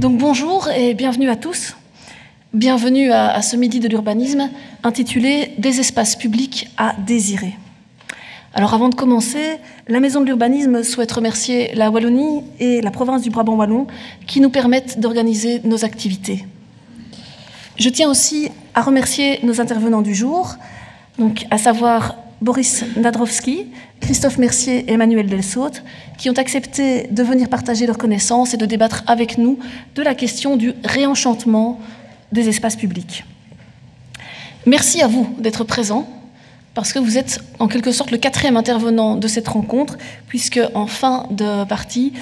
Donc bonjour et bienvenue à tous. Bienvenue à ce midi de l'urbanisme intitulé « Des espaces publics à désirer ». Alors avant de commencer, la Maison de l'urbanisme souhaite remercier la Wallonie et la province du Brabant wallon qui nous permettent d'organiser nos activités. Je tiens aussi à remercier nos intervenants du jour, donc à savoir Boris Nadrowski, Christophe Mercier et Emmanuel Delsaute, qui ont accepté de venir partager leurs connaissances et de débattre avec nous de la question du réenchantement des espaces publics. Merci à vous d'être présents, parce que vous êtes en quelque sorte le quatrième intervenant de cette rencontre, puisque en fin de partie,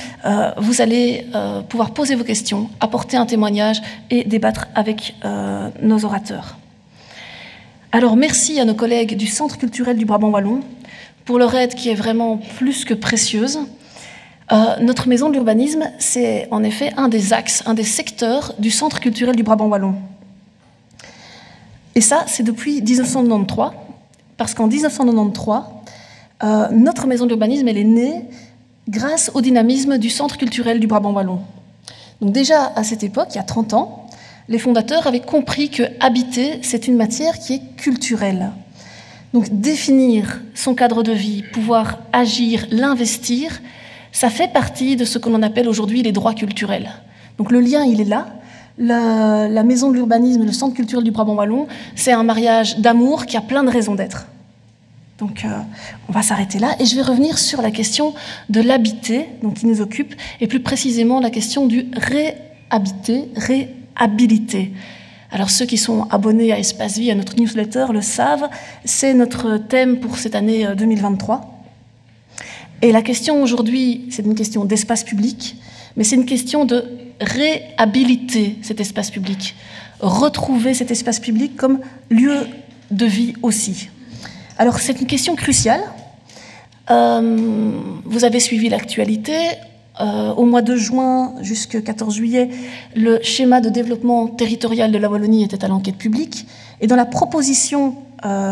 vous allez pouvoir poser vos questions, apporter un témoignage et débattre avec nos orateurs. Alors merci à nos collègues du Centre culturel du Brabant wallon pour leur aide qui est vraiment plus que précieuse. Notre maison de l'urbanisme, c'est en effet un des axes, un des secteurs du Centre culturel du Brabant wallon. Et ça, c'est depuis 1993, parce qu'en 1993, notre maison de l'urbanisme, elle est née grâce au dynamisme du Centre culturel du Brabant wallon. Donc déjà, à cette époque, il y a 30 ans, les fondateurs avaient compris que habiter, c'est une matière qui est culturelle. Donc définir son cadre de vie, pouvoir agir, l'investir, ça fait partie de ce que l'on appelle aujourd'hui les droits culturels. Donc le lien, il est là. La maison de l'urbanisme, le Centre culturel du Brabant wallon, c'est un mariage d'amour qui a plein de raisons d'être. Donc on va s'arrêter là et je vais revenir sur la question de l'habiter, donc qui nous occupe, et plus précisément la question du réhabiter, réhabiliter. Alors ceux qui sont abonnés à Espace Vie, à notre newsletter, le savent, c'est notre thème pour cette année 2023. Et la question aujourd'hui, c'est une question d'espace public, mais c'est une question de réhabiliter cet espace public, retrouver cet espace public comme lieu de vie aussi. Alors c'est une question cruciale. Vous avez suivi l'actualité. Au mois de juin jusqu'au 14 juillet, le schéma de développement territorial de la Wallonie était à l'enquête publique. Et dans la proposition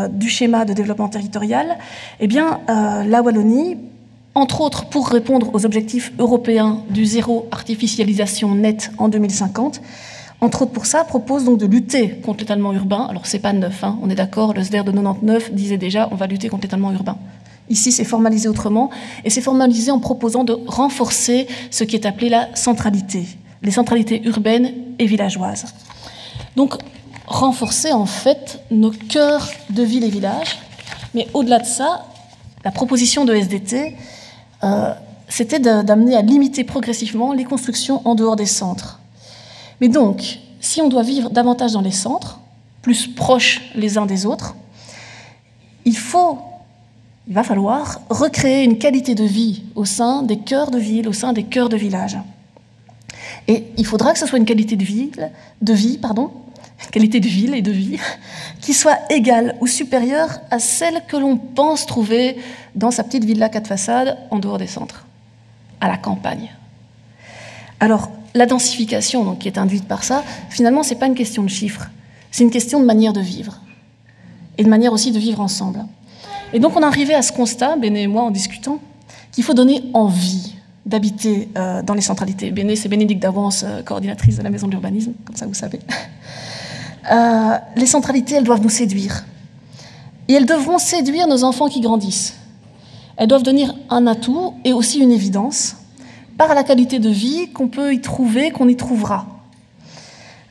du schéma de développement territorial, eh bien, la Wallonie, entre autres pour répondre aux objectifs européens du zéro artificialisation nette en 2050, entre autres pour ça, propose donc de lutter contre l'étalement urbain. Alors c'est pas neuf, hein, on est d'accord, le SDER de 99 disait déjà on va lutter contre l'étalement urbain. Ici, c'est formalisé autrement, et c'est formalisé en proposant de renforcer ce qui est appelé la centralité, les centralités urbaines et villageoises. Donc, renforcer en fait nos cœurs de villes et villages, mais au-delà de ça, la proposition de SDT, c'était d'amener à limiter progressivement les constructions en dehors des centres. Mais donc, si on doit vivre davantage dans les centres, plus proches les uns des autres, il va falloir recréer une qualité de vie au sein des cœurs de ville, au sein des cœurs de village. Et il faudra que ce soit une qualité de vie, qualité de ville et de vie, qui soit égale ou supérieure à celle que l'on pense trouver dans sa petite villa 4 façades en dehors des centres, à la campagne. Alors, la densification donc, qui est induite par ça, finalement, ce n'est pas une question de chiffres, c'est une question de manière de vivre, et de manière aussi de vivre ensemble. Et donc on est arrivé à ce constat, Béné et moi en discutant, qu'il faut donner envie d'habiter dans les centralités. Béné, c'est Bénédicte Davance, coordinatrice de la maison de l'urbanisme, comme ça vous savez. Les centralités, elles doivent nous séduire. Et elles devront séduire nos enfants qui grandissent. Elles doivent devenir un atout et aussi une évidence par la qualité de vie qu'on peut y trouver, qu'on y trouvera.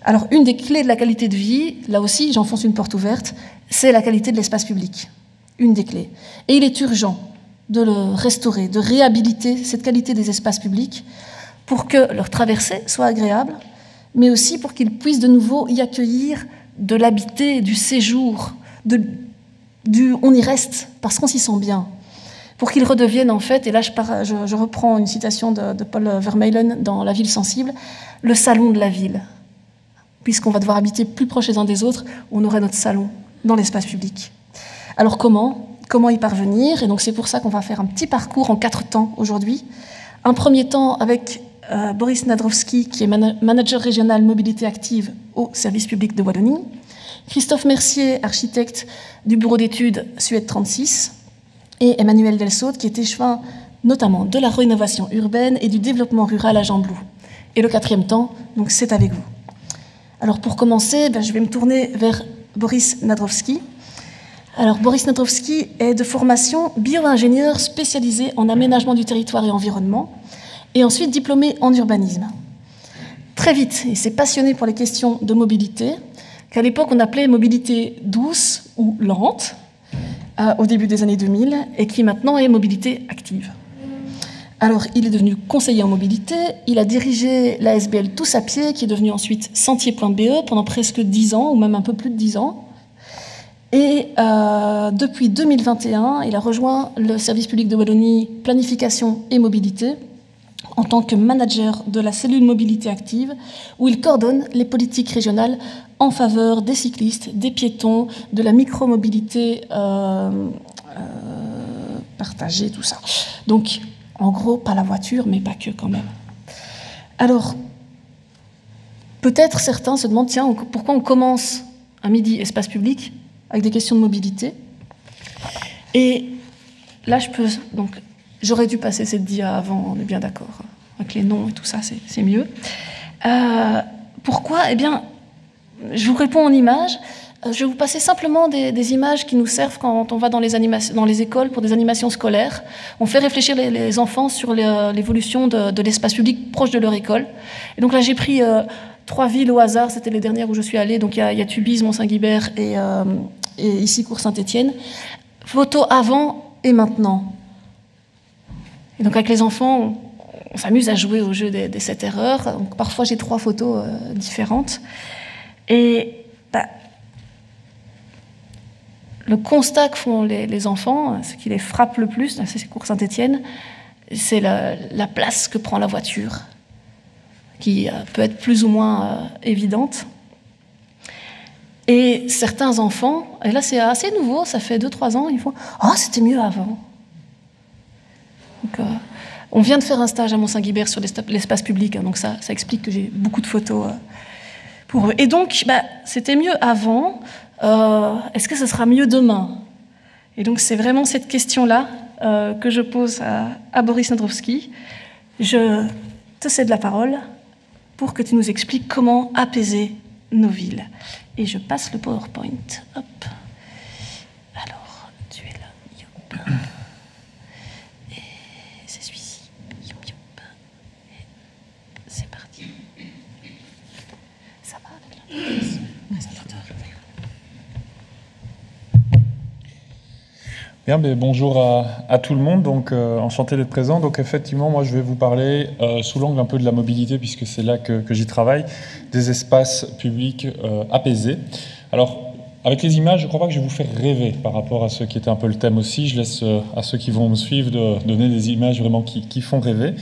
Alors une des clés de la qualité de vie, là aussi j'enfonce une porte ouverte, c'est la qualité de l'espace public. Une des clés. Et il est urgent de le restaurer, de réhabiliter cette qualité des espaces publics pour que leur traversée soit agréable, mais aussi pour qu'ils puissent de nouveau y accueillir de l'habiter, du séjour, on y reste parce qu'on s'y sent bien. Pour qu'ils redeviennent en fait, et là je reprends une citation de Paul Vermeulen dans La ville sensible, le salon de la ville. Puisqu'on va devoir habiter plus proche les uns des autres, on aurait notre salon dans l'espace public. Alors comment y parvenir? Et donc c'est pour ça qu'on va faire un petit parcours en 4 temps aujourd'hui. Un premier temps avec Boris Nadrowski, qui est manager régional mobilité active au service public de Wallonie. Christophe Mercier, architecte du bureau d'études Suède 36. Et Emmanuel Delsaute, qui est échevin notamment de la rénovation urbaine et du développement rural à Gembloux. Et le quatrième temps, donc c'est avec vous. Alors pour commencer, je vais me tourner vers Boris Nadrowski. Alors Boris Nadrowski est de formation bio-ingénieur spécialisé en aménagement du territoire et environnement, et ensuite diplômé en urbanisme. Très vite, il s'est passionné pour les questions de mobilité, qu'à l'époque on appelait mobilité douce ou lente, au début des années 2000, et qui maintenant est mobilité active. Alors, il est devenu conseiller en mobilité, il a dirigé l'ASBL Tous à Pied, qui est devenu ensuite Sentier.be pendant presque 10 ans, ou même un peu plus de 10 ans. Et depuis 2021, il a rejoint le service public de Wallonie Planification et Mobilité en tant que manager de la cellule mobilité active, où il coordonne les politiques régionales en faveur des cyclistes, des piétons, de la micromobilité partagée, tout ça. Donc, en gros, pas la voiture, mais pas que quand même. Alors, peut-être certains se demandent, tiens, pourquoi on commence un midi espace public avec des questions de mobilité? Et là, donc, j'aurais dû passer cette dia avant, on est bien d'accord, avec les noms et tout ça, c'est mieux. Pourquoi? Eh bien, je vous réponds en images. Je vais vous passer simplement des images qui nous servent quand on va dans les écoles pour des animations scolaires. On fait réfléchir les enfants sur l'évolution de l'espace public proche de leur école. Et donc là, j'ai pris 3 villes au hasard. C'était les dernières où je suis allée. Donc il y a Tubize, Mont-Saint-Guibert et ici Cours-Saint-Étienne. Photos avant et maintenant. Et donc avec les enfants, on s'amuse à jouer au jeu des 7 erreurs. Donc parfois, j'ai 3 photos différentes. Et le constat que font les enfants, ce qui les frappe le plus, c'est Cours-Saint-Étienne, c'est la place que prend la voiture, qui peut être plus ou moins évidente. Et certains enfants, et là c'est assez nouveau, ça fait 2-3 ans, ils font « Ah, c'était mieux avant ». Donc, on vient de faire un stage à Mont-Saint-Guibert sur l'espace public, donc ça explique que j'ai beaucoup de photos pour eux. Et donc, c'était mieux avant. Est-ce que ce sera mieux demain? Et donc c'est vraiment cette question-là que je pose à Boris Nadrowski. Je te cède la parole pour que tu nous expliques comment apaiser nos villes. Et je passe le PowerPoint. Hop. Alors, tu es là. Youp. Et c'est celui-ci. Youp, youp. Et c'est parti. Ça va avec la présentateur? Bien, bonjour à tout le monde, donc enchanté d'être présent. Donc effectivement, moi je vais vous parler sous l'angle un peu de la mobilité, puisque c'est là que j'y travaille, des espaces publics apaisés. Alors, avec les images, je ne crois pas que je vais vous faire rêver par rapport à ce qui était un peu le thème aussi. Je laisse à ceux qui vont me suivre de donner des images vraiment qui font rêver.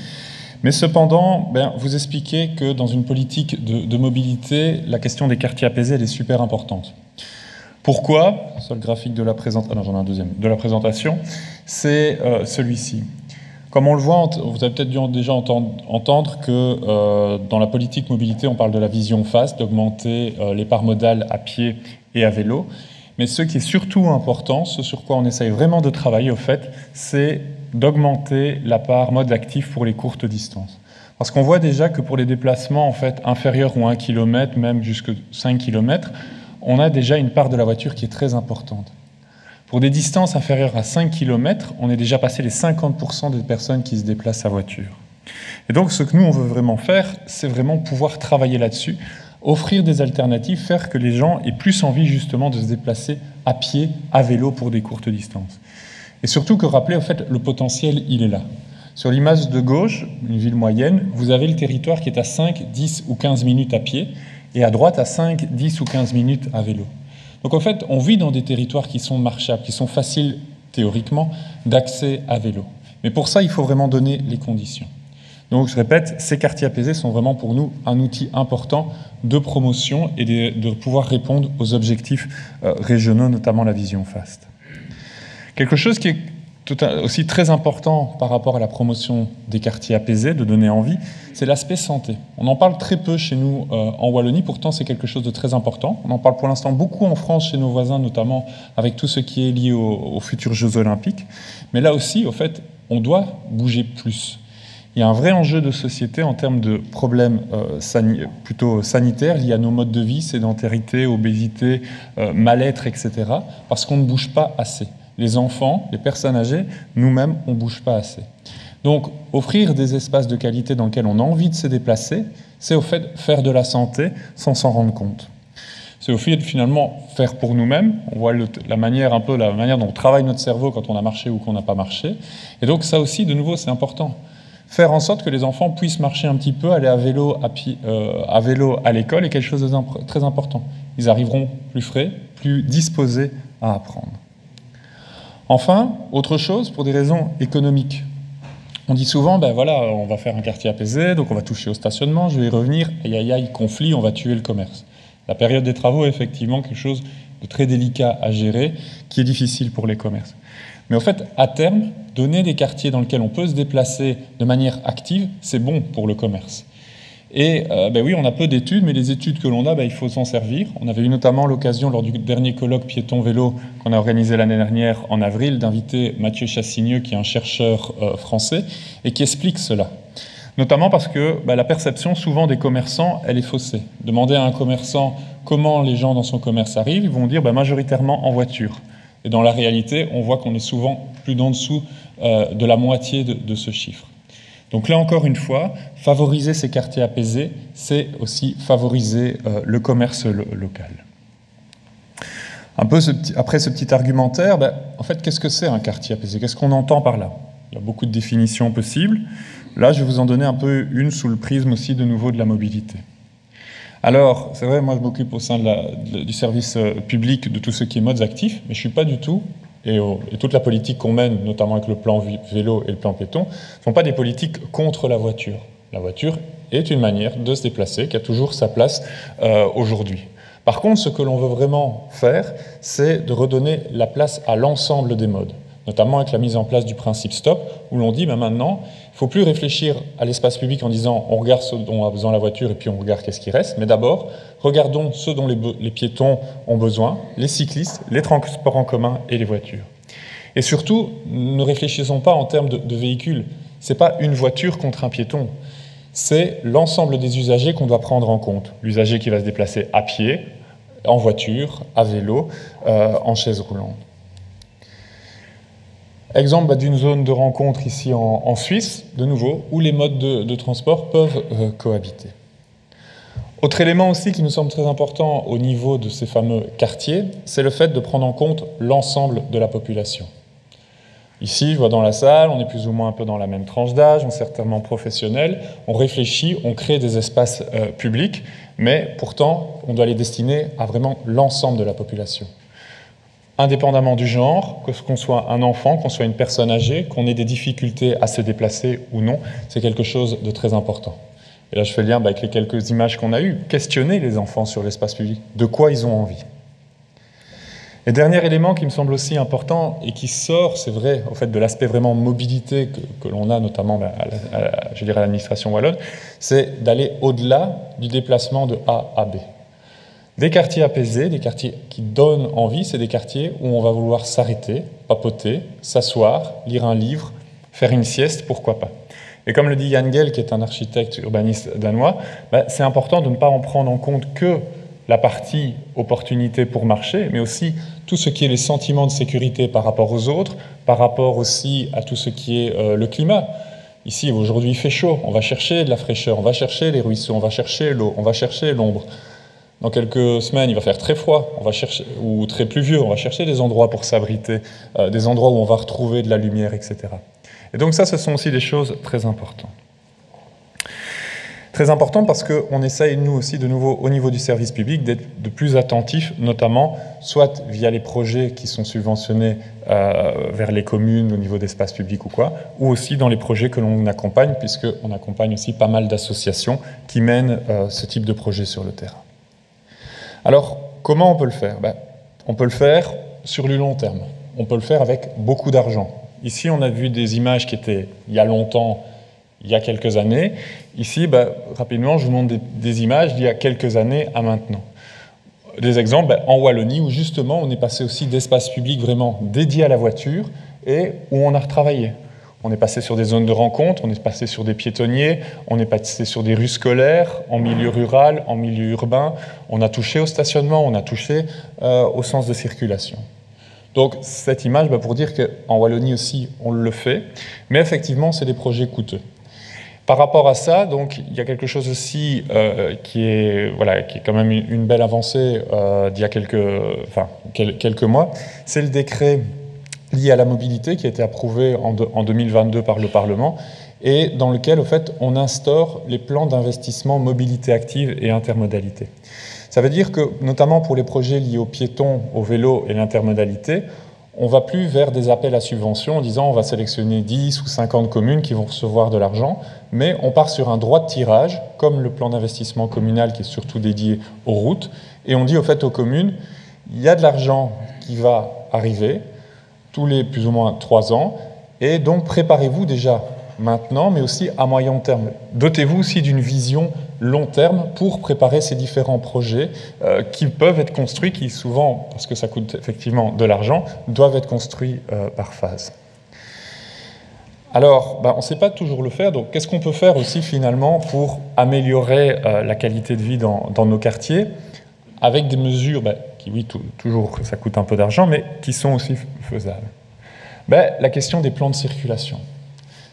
Mais cependant, vous expliquer que dans une politique de mobilité, la question des quartiers apaisés, elle est super importante. Pourquoi? Sur le graphique de la présentation, j'en ai un deuxième, de la présentation, c'est celui-ci. Comme on le voit, vous avez peut-être dû déjà entendre que dans la politique mobilité, on parle de la vision FAST, d'augmenter les parts modales à pied et à vélo. Mais ce qui est surtout important, ce sur quoi on essaye vraiment de travailler, au fait, c'est d'augmenter la part mode actif pour les courtes distances. Parce qu'on voit déjà que pour les déplacements en fait, inférieurs ou 1 km, même jusqu'à 5 km, on a déjà une part de la voiture qui est très importante. Pour des distances inférieures à 5 km, on est déjà passé les 50% des personnes qui se déplacent à voiture. Et donc, ce que nous, on veut vraiment faire, c'est vraiment pouvoir travailler là-dessus, offrir des alternatives, faire que les gens aient plus envie, justement, de se déplacer à pied, à vélo pour des courtes distances. Et surtout que rappeler, en fait, le potentiel, il est là. Sur l'image de gauche, une ville moyenne, vous avez le territoire qui est à 5, 10 ou 15 minutes à pied, et à droite à 5, 10 ou 15 minutes à vélo. Donc en fait, on vit dans des territoires qui sont marchables, qui sont faciles, théoriquement, d'accès à vélo. Mais pour ça, il faut vraiment donner les conditions. Donc je répète, ces quartiers apaisés sont vraiment pour nous un outil important de promotion et de pouvoir répondre aux objectifs régionaux, notamment la vision FAST. Quelque chose qui est aussi très important par rapport à la promotion des quartiers apaisés, de donner envie, c'est l'aspect santé. On en parle très peu chez nous en Wallonie, pourtant c'est quelque chose de très important. On en parle pour l'instant beaucoup en France chez nos voisins, notamment avec tout ce qui est lié aux futurs Jeux Olympiques. Mais là aussi, au fait, on doit bouger plus. Il y a un vrai enjeu de société en termes de problèmes plutôt sanitaires liés à nos modes de vie, sédentarité, obésité, mal-être, etc., parce qu'on ne bouge pas assez. Les enfants, les personnes âgées, nous-mêmes, on ne bouge pas assez. Donc, offrir des espaces de qualité dans lesquels on a envie de se déplacer, c'est au fait faire de la santé sans s'en rendre compte. C'est au fait de finalement faire pour nous-mêmes. On voit la manière dont on travaille notre cerveau quand on a marché ou qu'on n'a pas marché. Et donc ça aussi, de nouveau, c'est important. Faire en sorte que les enfants puissent marcher un petit peu, aller à vélo à l'école est quelque chose de très important. Ils arriveront plus frais, plus disposés à apprendre. Enfin, autre chose, pour des raisons économiques. On dit souvent, ben voilà, on va faire un quartier apaisé, donc on va toucher au stationnement, je vais y revenir, aïe, conflit, on va tuer le commerce. La période des travaux est effectivement quelque chose de très délicat à gérer, qui est difficile pour les commerces. Mais en fait, à terme, donner des quartiers dans lesquels on peut se déplacer de manière active, c'est bon pour le commerce. Et oui, on a peu d'études, mais les études que l'on a, il faut s'en servir. On avait eu notamment l'occasion, lors du dernier colloque piéton-vélo qu'on a organisé l'année dernière en avril, d'inviter Mathieu Chassigneux, qui est un chercheur français, et qui explique cela. Notamment parce que la perception souvent des commerçants, elle est faussée. Demandez à un commerçant comment les gens dans son commerce arrivent, ils vont dire majoritairement en voiture. Et dans la réalité, on voit qu'on est souvent plus d'en dessous de la moitié de ce chiffre. Donc là encore une fois, favoriser ces quartiers apaisés, c'est aussi favoriser le commerce local. Un peu après ce petit argumentaire, en fait, qu'est-ce que c'est un quartier apaisé? Qu'est-ce qu'on entend par là? Il y a beaucoup de définitions possibles. Là, je vais vous en donner un peu une sous le prisme aussi de nouveau de la mobilité. Alors, c'est vrai, moi je m'occupe au sein du service public de tout ce qui est modes actifs, mais je ne suis pas du tout, et toute la politique qu'on mène, notamment avec le plan vélo et le plan piéton, ne sont pas des politiques contre la voiture. La voiture est une manière de se déplacer qui a toujours sa place aujourd'hui. Par contre, ce que l'on veut vraiment faire, c'est de redonner la place à l'ensemble des modes, notamment avec la mise en place du principe stop, où l'on dit maintenant, il ne faut plus réfléchir à l'espace public en disant on regarde ce dont a besoin la voiture et puis on regarde qu'est-ce qui reste, mais d'abord, regardons ce dont les piétons ont besoin, les cyclistes, les transports en commun et les voitures. Et surtout, ne réfléchissons pas en termes de véhicules. Ce n'est pas une voiture contre un piéton, c'est l'ensemble des usagers qu'on doit prendre en compte. L'usager qui va se déplacer à pied, en voiture, à vélo, en chaise roulante. Exemple d'une zone de rencontre ici en Suisse, de nouveau, où les modes de transport peuvent cohabiter. Autre élément aussi qui nous semble très important au niveau de ces fameux quartiers, c'est le fait de prendre en compte l'ensemble de la population. Ici, je vois dans la salle, on est plus ou moins un peu dans la même tranche d'âge, on est certainement professionnel, on réfléchit, on crée des espaces publics, mais pourtant, on doit les destiner à vraiment l'ensemble de la population. Indépendamment du genre, qu'on soit un enfant, qu'on soit une personne âgée, qu'on ait des difficultés à se déplacer ou non, c'est quelque chose de très important. Et là, je fais le lien avec les quelques images qu'on a eues. Questionner les enfants sur l'espace public, de quoi ils ont envie. Et dernier élément qui me semble aussi important et qui sort, c'est vrai, au fait, de l'aspect vraiment mobilité que l'on a notamment à l'administration wallonne, c'est d'aller au-delà du déplacement de A à B. Des quartiers apaisés, des quartiers qui donnent envie, c'est des quartiers où on va vouloir s'arrêter, papoter, s'asseoir, lire un livre, faire une sieste, pourquoi pas. Et comme le dit Jan Gehl, qui est un architecte urbaniste danois, c'est important de ne pas en prendre en compte que la partie opportunité pour marcher, mais aussi tout ce qui est les sentiments de sécurité par rapport aux autres, par rapport aussi à tout ce qui est le climat. Ici, aujourd'hui, il fait chaud, on va chercher de la fraîcheur, on va chercher les ruisseaux, on va chercher l'eau, on va chercher l'ombre. Dans quelques semaines, il va faire très froid, ou très pluvieux, on va chercher des endroits pour s'abriter, des endroits où on va retrouver de la lumière, etc. Et donc ça, ce sont aussi des choses très importantes. Très important parce qu'on essaye, nous aussi, de nouveau, au niveau du service public, d'être de plus attentifs, notamment, soit via les projets qui sont subventionnés vers les communes au niveau d'espaces publics ou quoi, ou aussi dans les projets que l'on accompagne, puisqu'on accompagne aussi pas mal d'associations qui mènent ce type de projet sur le terrain. Alors, comment on peut le faire? On peut le faire sur du long terme. On peut le faire avec beaucoup d'argent. Ici, on a vu des images qui étaient il y a longtemps, il y a quelques années. Ici, rapidement, je vous montre des images d'il y a quelques années à maintenant. Des exemples en Wallonie, où justement, on est passé aussi d'espaces publics vraiment dédiés à la voiture et où on a retravaillé. On est passé sur des zones de rencontre, on est passé sur des piétonniers, on est passé sur des rues scolaires, en milieu rural, en milieu urbain. On a touché au stationnement, on a touché au sens de circulation. Donc cette image, pour dire qu'en Wallonie aussi, on le fait, mais effectivement, c'est des projets coûteux. Par rapport à ça, donc, il y a quelque chose aussi qui est quand même une belle avancée d'il y a quelques mois, c'est le décret lié à la mobilité qui a été approuvé en 2022 par le Parlement et dans lequel, au fait, on instaure les plans d'investissement mobilité active et intermodalité. Ça veut dire que, notamment pour les projets liés aux piétons, au vélo et l'intermodalité, on ne va plus vers des appels à subventions en disant on va sélectionner 10 ou 50 communes qui vont recevoir de l'argent, mais on part sur un droit de tirage, comme le plan d'investissement communal qui est surtout dédié aux routes, et on dit au fait aux communes, il y a de l'argent qui va arriver, tous les plus ou moins 3 ans, et donc préparez-vous déjà maintenant, mais aussi à moyen terme. Dotez-vous aussi d'une vision long terme pour préparer ces différents projets qui peuvent être construits, qui souvent, parce que ça coûte effectivement de l'argent, doivent être construits par phase. Alors, on ne sait pas toujours le faire, donc qu'est-ce qu'on peut faire aussi finalement pour améliorer la qualité de vie dans nos quartiers, avec des mesures qui, oui, toujours, ça coûte un peu d'argent, mais qui sont aussi faisables. La question des plans de circulation.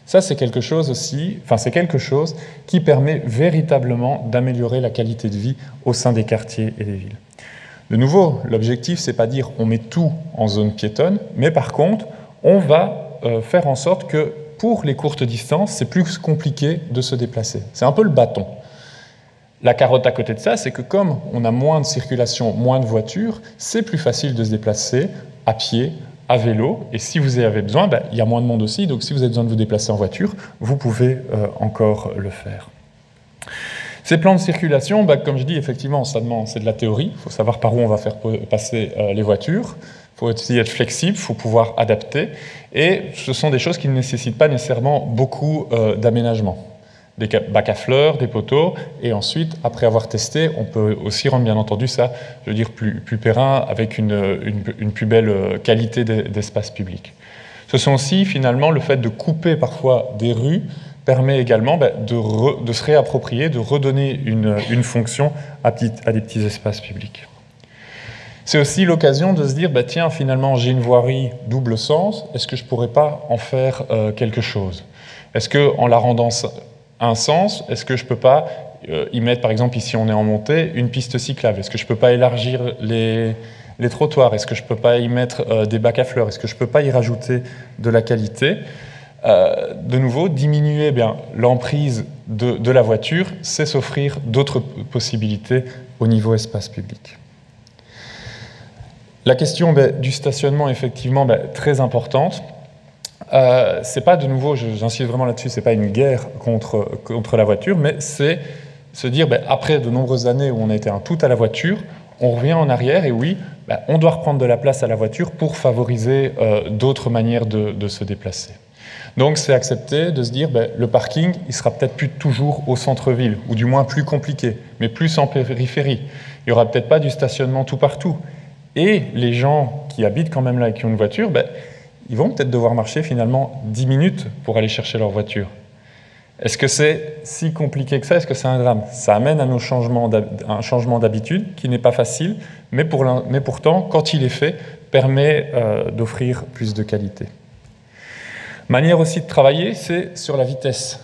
Ça, c'est quelque chose aussi, c'est quelque chose qui permet véritablement d'améliorer la qualité de vie au sein des quartiers et des villes. De nouveau, l'objectif, c'est pas dire on met tout en zone piétonne, mais par contre, on va faire en sorte que pour les courtes distances, c'est plus compliqué de se déplacer. C'est un peu le bâton. La carotte à côté de ça, c'est que comme on a moins de circulation, moins de voitures, c'est plus facile de se déplacer à pied, à vélo, et si vous avez besoin, il y a moins de monde aussi, donc si vous avez besoin de vous déplacer en voiture, vous pouvez encore le faire. Ces plans de circulation, comme je dis, effectivement, c'est de la théorie, il faut savoir par où on va faire passer les voitures, il faut aussi être flexible, il faut pouvoir adapter, et ce sont des choses qui ne nécessitent pas nécessairement beaucoup d'aménagement. Des bacs à fleurs, des poteaux, et ensuite, après avoir testé, on peut aussi rendre bien entendu ça, je veux dire, plus périn, avec une plus belle qualité d'espace public. Ce sont aussi, finalement, le fait de couper parfois des rues permet également de se réapproprier, de redonner une fonction à des petits espaces publics. C'est aussi l'occasion de se dire, tiens, finalement, j'ai une voirie double sens, est-ce que je ne pourrais pas en faire quelque chose? Est-ce qu'en la rendant un sens, est-ce que je ne peux pas y mettre, par exemple, ici on est en montée, une piste cyclable? Est-ce que je ne peux pas élargir les trottoirs? Est-ce que je ne peux pas y mettre des bacs à fleurs? Est-ce que je ne peux pas y rajouter de la qualité? De nouveau, diminuer l'emprise de la voiture, c'est s'offrir d'autres possibilités au niveau espace public. La question du stationnement est effectivement très importante. C'est pas, de nouveau, j'insiste vraiment là-dessus, c'est pas une guerre contre la voiture, mais c'est se dire, après de nombreuses années où on a été un tout à la voiture, on revient en arrière et oui, on doit reprendre de la place à la voiture pour favoriser d'autres manières de se déplacer. Donc c'est accepter de se dire, le parking, il sera peut-être plus toujours au centre-ville, ou du moins plus compliqué, mais plus en périphérie. Il n'y aura peut-être pas du stationnement tout partout. Et les gens qui habitent quand même là et qui ont une voiture, ils vont peut-être devoir marcher finalement 10 minutes pour aller chercher leur voiture. Est-ce que c'est si compliqué que ça? Est-ce que c'est un drame? Ça amène à un changement d'habitude qui n'est pas facile, mais pourtant, quand il est fait, permet d'offrir plus de qualité. Manière aussi de travailler, c'est sur la vitesse.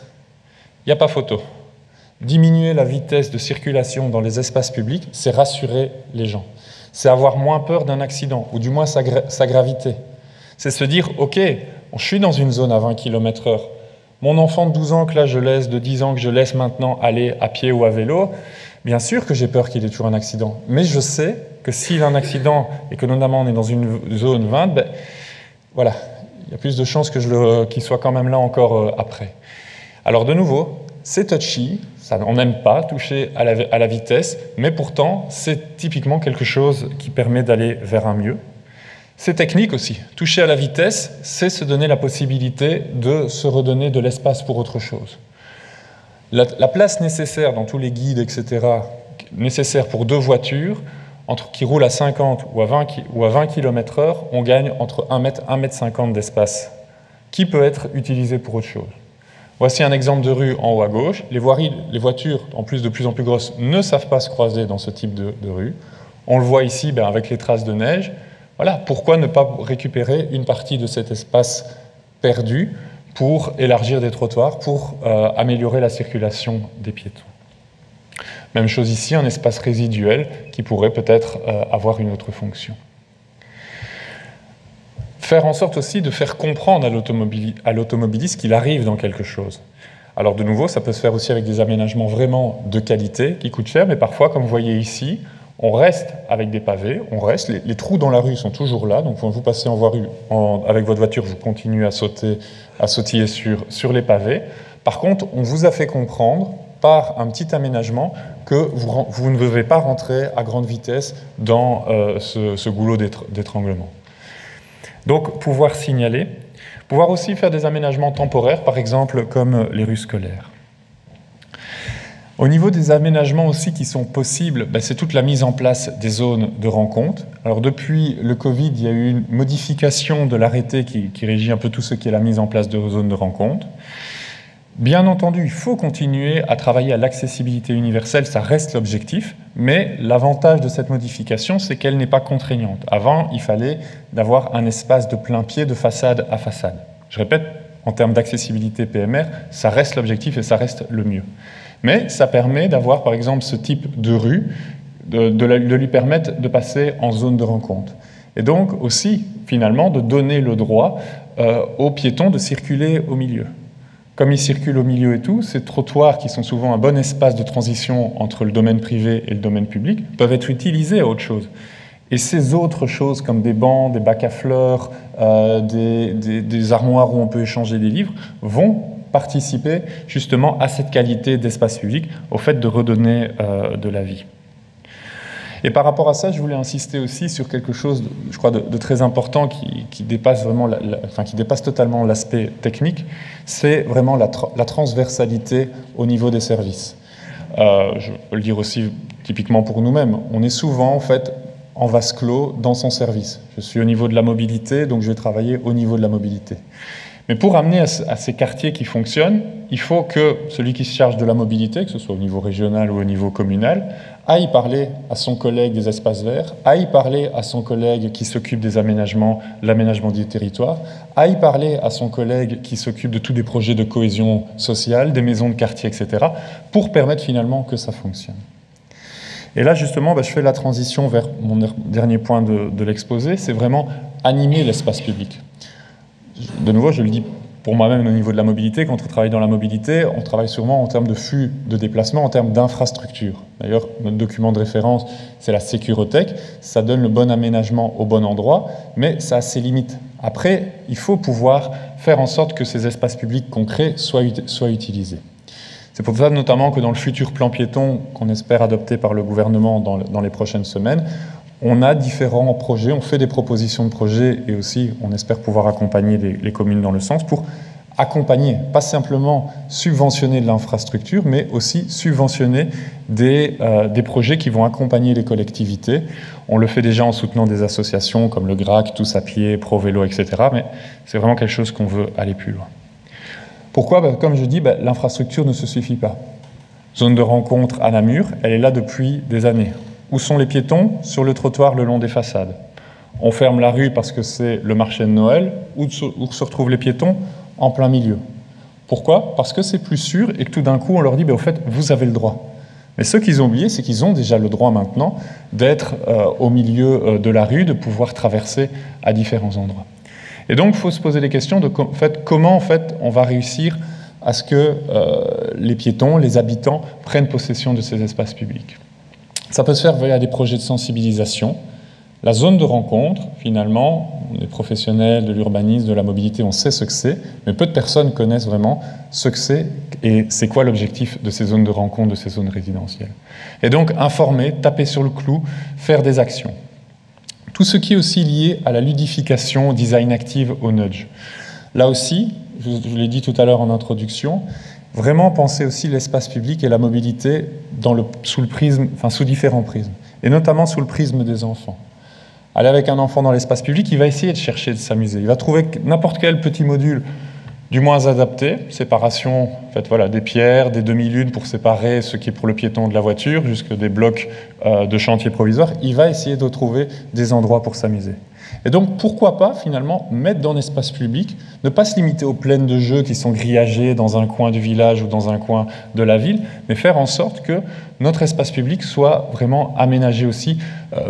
Il n'y a pas photo. Diminuer la vitesse de circulation dans les espaces publics, c'est rassurer les gens. C'est avoir moins peur d'un accident, ou du moins sa gravité. C'est se dire, ok, je suis dans une zone à 20 km/h. Mon enfant de 12 ans, de 10 ans que je laisse maintenant aller à pied ou à vélo, bien sûr que j'ai peur qu'il ait toujours un accident. Mais je sais que s'il a un accident, et que notamment on est dans une zone 20, voilà, il y a plus de chances qu'il soit quand même là encore après. Alors de nouveau, c'est touchy, on n'aime pas toucher à la vitesse, mais pourtant, c'est typiquement quelque chose qui permet d'aller vers un mieux. C'est technique aussi. Toucher à la vitesse, c'est se donner la possibilité de se redonner de l'espace pour autre chose. La place nécessaire dans tous les guides, etc., nécessaire pour 2 voitures, qui roulent à 50 ou à 20 km/h, on gagne entre 1 mètre et 1,50 m d'espace qui peut être utilisé pour autre chose. Voici un exemple de rue en haut à gauche. Les voitures, en plus de plus en plus grosses, ne savent pas se croiser dans ce type de rue. On le voit ici avec les traces de neige. Voilà, pourquoi ne pas récupérer une partie de cet espace perdu pour élargir des trottoirs, pour améliorer la circulation des piétons. Même chose ici, un espace résiduel qui pourrait peut-être avoir une autre fonction. Faire en sorte aussi de faire comprendre à l'automobiliste qu'il arrive dans quelque chose. Alors de nouveau, ça peut se faire aussi avec des aménagements vraiment de qualité qui coûtent cher, mais parfois, comme vous voyez ici, on reste avec des pavés, les trous dans la rue sont toujours là, donc quand vous passez avec votre voiture, vous continuez à sautiller sur les pavés. Par contre, on vous a fait comprendre par un petit aménagement que vous ne devez pas rentrer à grande vitesse dans ce goulot d'étranglement. Donc, pouvoir signaler, pouvoir aussi faire des aménagements temporaires, par exemple comme les rues scolaires. Au niveau des aménagements aussi qui sont possibles, c'est toute la mise en place des zones de rencontre. Alors depuis le Covid, il y a eu une modification de l'arrêté qui régit un peu tout ce qui est la mise en place de zones de rencontre. Bien entendu, il faut continuer à travailler à l'accessibilité universelle, ça reste l'objectif, mais l'avantage de cette modification, c'est qu'elle n'est pas contraignante. Avant, il fallait d'avoir un espace de plein pied de façade à façade. Je répète, en termes d'accessibilité PMR, ça reste l'objectif et ça reste le mieux. Mais ça permet d'avoir, par exemple, ce type de rue, de lui permettre de passer en zone de rencontre. Et donc aussi, finalement, de donner le droit aux piétons de circuler au milieu. Comme ils circulent au milieu et tout, ces trottoirs qui sont souvent un bon espace de transition entre le domaine privé et le domaine public peuvent être utilisés à autre chose. Et ces autres choses comme des bancs, des bacs à fleurs, des armoires où on peut échanger des livres vont participer justement à cette qualité d'espace public, au fait de redonner de la vie. Et par rapport à ça, je voulais insister aussi sur quelque chose, je crois, de très important qui dépasse vraiment, qui dépasse totalement l'aspect technique, c'est vraiment la transversalité au niveau des services. Je peux le dire aussi typiquement pour nous-mêmes. On est souvent, en fait, en vase clos dans son service. Je suis au niveau de la mobilité, donc je vais travailler au niveau de la mobilité. Mais pour amener à ces quartiers qui fonctionnent, il faut que celui qui se charge de la mobilité, que ce soit au niveau régional ou au niveau communal, aille parler à son collègue des espaces verts, aille parler à son collègue qui s'occupe des aménagements, l'aménagement du territoire, aille parler à son collègue qui s'occupe de tous les projets de cohésion sociale, des maisons de quartier, etc., pour permettre finalement que ça fonctionne. Et là, justement, je fais la transition vers mon dernier point de l'exposé, c'est vraiment animer l'espace public. De nouveau, je le dis pour moi-même au niveau de la mobilité, quand on travaille dans la mobilité, on travaille sûrement en termes de flux de déplacement, en termes d'infrastructure. D'ailleurs, notre document de référence, c'est la Sécurothèque. Ça donne le bon aménagement au bon endroit, mais ça a ses limites. Après, il faut pouvoir faire en sorte que ces espaces publics qu'on crée soient utilisés. C'est pour ça notamment que dans le futur plan piéton qu'on espère adopter par le gouvernement dans les prochaines semaines, on a différents projets, on fait des propositions de projets et aussi on espère pouvoir accompagner les communes dans le sens pour accompagner, pas simplement subventionner de l'infrastructure, mais aussi subventionner des projets qui vont accompagner les collectivités. On le fait déjà en soutenant des associations comme le GRAC, Tous à pied, Pro Vélo, etc. Mais c'est vraiment quelque chose qu'on veut aller plus loin. Pourquoi ? Comme je dis, l'infrastructure ne se suffit pas. Zone de rencontre à Namur, elle est là depuis des années. Où sont les piétons ? Sur le trottoir le long des façades. On ferme la rue parce que c'est le marché de Noël. Où se retrouvent les piétons ? En plein milieu. Pourquoi ? Parce que c'est plus sûr et que tout d'un coup on leur dit au fait vous avez le droit. Mais ce qu'ils ont oublié, c'est qu'ils ont déjà le droit maintenant d'être au milieu de la rue, de pouvoir traverser à différents endroits. Et donc il faut se poser des questions de comment on va réussir à ce que les piétons, les habitants prennent possession de ces espaces publics. Ça peut se faire via des projets de sensibilisation. La zone de rencontre, finalement, on est professionnels de l'urbanisme, de la mobilité, on sait ce que c'est, mais peu de personnes connaissent vraiment ce que c'est et c'est quoi l'objectif de ces zones de rencontre, de ces zones résidentielles. Et donc, informer, taper sur le clou, faire des actions. Tout ce qui est aussi lié à la ludification, au design active, au nudge. Là aussi, je l'ai dit tout à l'heure en introduction, vraiment penser aussi l'espace public et la mobilité sous différents prismes, et notamment sous le prisme des enfants. aller avec un enfant dans l'espace public, il va essayer de chercher de s'amuser. Il va trouver n'importe quel petit module du moins adapté, séparation en fait, voilà, des pierres, des demi-lunes pour séparer ce qui est pour le piéton de la voiture, jusque des blocs de chantier provisoire. Il va essayer de trouver des endroits pour s'amuser. Et donc, pourquoi pas, finalement, mettre dans l'espace public, ne pas se limiter aux plaines de jeux qui sont grillagées dans un coin du village ou dans un coin de la ville, mais faire en sorte que notre espace public soit vraiment aménagé aussi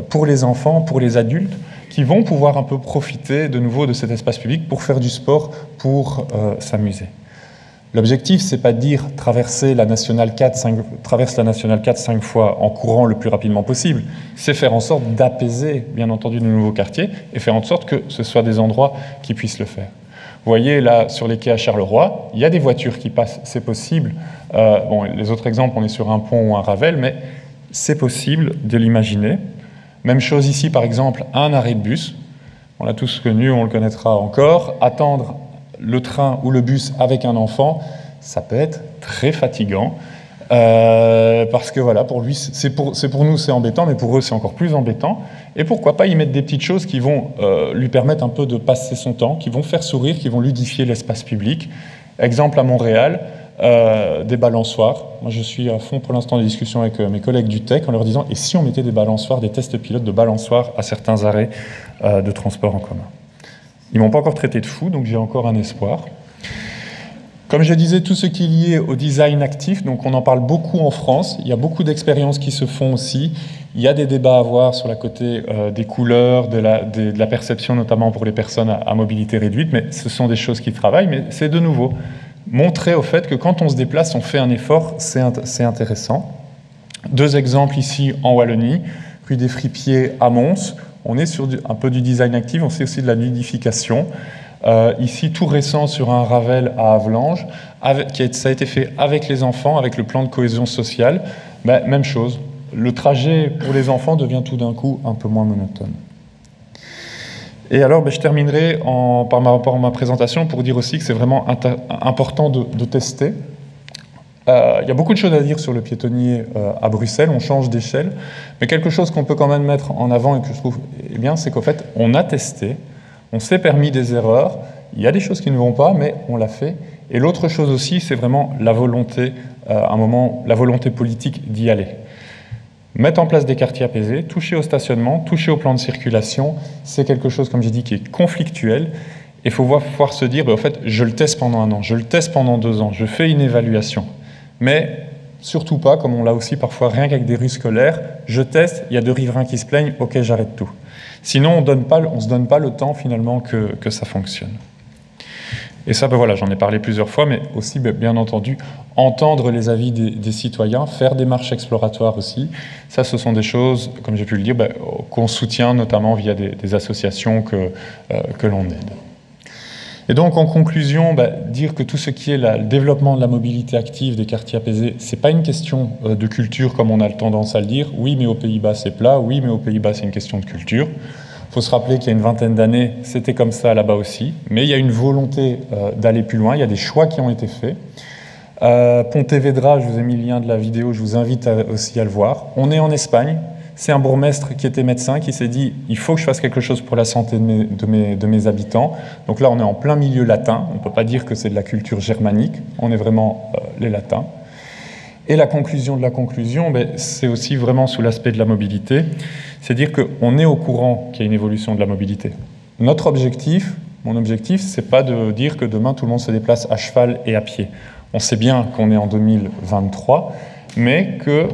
pour les enfants, pour les adultes, qui vont pouvoir un peu profiter de nouveau de cet espace public pour faire du sport, pour s'amuser. L'objectif, c'est pas de dire traverse la Nationale 4 5 fois en courant le plus rapidement possible. C'est faire en sorte d'apaiser, bien entendu, de nouveaux quartiers et faire en sorte que ce soit des endroits qui puissent le faire. Vous voyez, là, sur les quais à Charleroi, il y a des voitures qui passent, c'est possible. Bon, les autres exemples, on est sur un pont ou un Ravel, mais c'est possible de l'imaginer. Même chose ici, par exemple, un arrêt de bus. On l'a tous connu, on le connaîtra encore. Attendre le train ou le bus avec un enfant, ça peut être très fatigant. Parce que voilà, pour lui, c'est pour nous c'est embêtant, mais pour eux c'est encore plus embêtant. Et pourquoi pas y mettre des petites choses qui vont lui permettre un peu de passer son temps, qui vont faire sourire, qui vont ludifier l'espace public. Exemple à Montréal, des balançoires. Moi je suis à fond pour l'instant des discussions avec mes collègues du Tech en leur disant, et si on mettait des balançoires, des tests pilotes de balançoires à certains arrêts de transport en commun. Ils ne m'ont pas encore traité de fou, donc j'ai encore un espoir. Comme je disais, tout ce qui est lié au design actif, donc on en parle beaucoup en France, il y a beaucoup d'expériences qui se font aussi, il y a des débats à avoir sur la côté des couleurs, de la perception notamment pour les personnes à mobilité réduite, mais ce sont des choses qui travaillent, mais c'est de nouveau montrer au fait que quand on se déplace, on fait un effort, c'est intéressant. Deux exemples ici en Wallonie, rue des Fripiers à Mons, on est sur un peu du design actif, on sait aussi de la ludification. Ici, tout récent, sur un Ravel à Avlanges, ça a été fait avec les enfants, avec le plan de cohésion sociale. Ben, même chose, le trajet pour les enfants devient tout d'un coup un peu moins monotone. Et alors, ben, je terminerai par rapport à ma présentation pour dire aussi que c'est vraiment important de tester. Il y a beaucoup de choses à dire sur le piétonnier à Bruxelles, on change d'échelle, mais quelque chose qu'on peut quand même mettre en avant et que je trouve bien, c'est qu'en fait, on a testé, on s'est permis des erreurs, il y a des choses qui ne vont pas, mais on l'a fait. Et l'autre chose aussi, c'est vraiment la volonté, à un moment, la volonté politique d'y aller. Mettre en place des quartiers apaisés, toucher au stationnement, toucher au plan de circulation, c'est quelque chose, comme j'ai dit, qui est conflictuel. Et il faut pouvoir se dire, ben, en fait, je le teste pendant 1 an, je le teste pendant 2 ans, je fais une évaluation. Mais surtout pas, comme on l'a aussi parfois, rien qu'avec des rues scolaires, je teste, il y a 2 riverains qui se plaignent, ok, j'arrête tout. Sinon, on ne se donne pas le temps finalement que ça fonctionne. Et ça, ben voilà, j'en ai parlé plusieurs fois, mais aussi, ben, bien entendu, entendre les avis des citoyens, faire des marches exploratoires aussi. Ça, ce sont des choses, comme j'ai pu le dire, ben, qu'on soutient notamment via des associations que l'on aide. Et donc, en conclusion, ben, dire que tout ce qui est le développement de la mobilité active des quartiers apaisés, c'est pas une question de culture comme on a tendance à le dire. Oui, mais aux Pays-Bas, c'est plat. Oui, mais aux Pays-Bas, c'est une question de culture. Il faut se rappeler qu'il y a une vingtaine d'années, c'était comme ça là-bas aussi. Mais il y a une volonté d'aller plus loin. Il y a des choix qui ont été faits. Pontevedra, je vous ai mis le lien de la vidéo, je vous invite aussi à le voir. On est en Espagne. C'est un bourgmestre qui était médecin qui s'est dit « il faut que je fasse quelque chose pour la santé de mes habitants ». Donc là, on est en plein milieu latin. On ne peut pas dire que c'est de la culture germanique. On est vraiment les latins. Et la conclusion de la conclusion, ben, c'est aussi vraiment sous l'aspect de la mobilité. C'est dire qu'on est au courant qu'il y a une évolution de la mobilité. Notre objectif, mon objectif, c'est pas de dire que demain, tout le monde se déplace à cheval et à pied. On sait bien qu'on est en 2023, mais que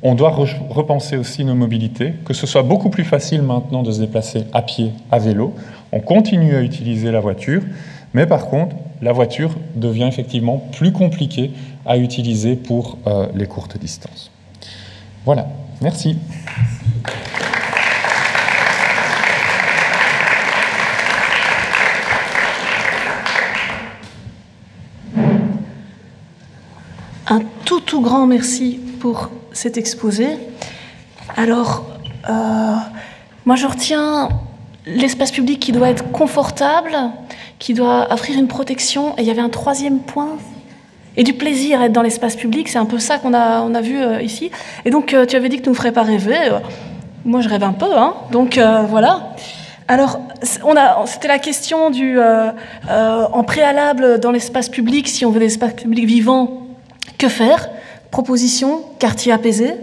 on doit repenser aussi nos mobilités, que ce soit beaucoup plus facile maintenant de se déplacer à pied, à vélo. On continue à utiliser la voiture, mais par contre, la voiture devient effectivement plus compliquée à utiliser pour les courtes distances. Voilà, merci. Un tout grand merci pour cet exposé. Alors, moi je retiens l'espace public qui doit être confortable, qui doit offrir une protection, et il y avait un 3e point, et du plaisir à être dans l'espace public, c'est un peu ça qu'on a vu ici. Et donc tu avais dit que tu ne nous ferais pas rêver. Moi, je rêve un peu, hein. Donc voilà. Alors, c'était la question en préalable dans l'espace public, si on veut des espaces publics vivants, que faire? Proposition, quartier apaisé.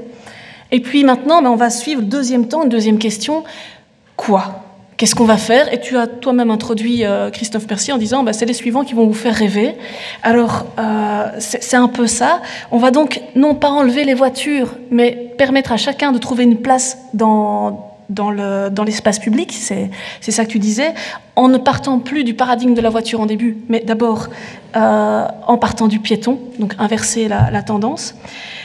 Et puis maintenant, on va suivre le deuxième temps, une deuxième question. Quoi? Qu'est-ce qu'on va faire? Et tu as toi-même introduit Christophe Mercier en disant c'est les suivants qui vont vous faire rêver. Alors, c'est un peu ça. On va donc non pas enlever les voitures, mais permettre à chacun de trouver une place dans l'espace public, c'est ça que tu disais, en ne partant plus du paradigme de la voiture en début, mais d'abord en partant du piéton, donc inverser la tendance.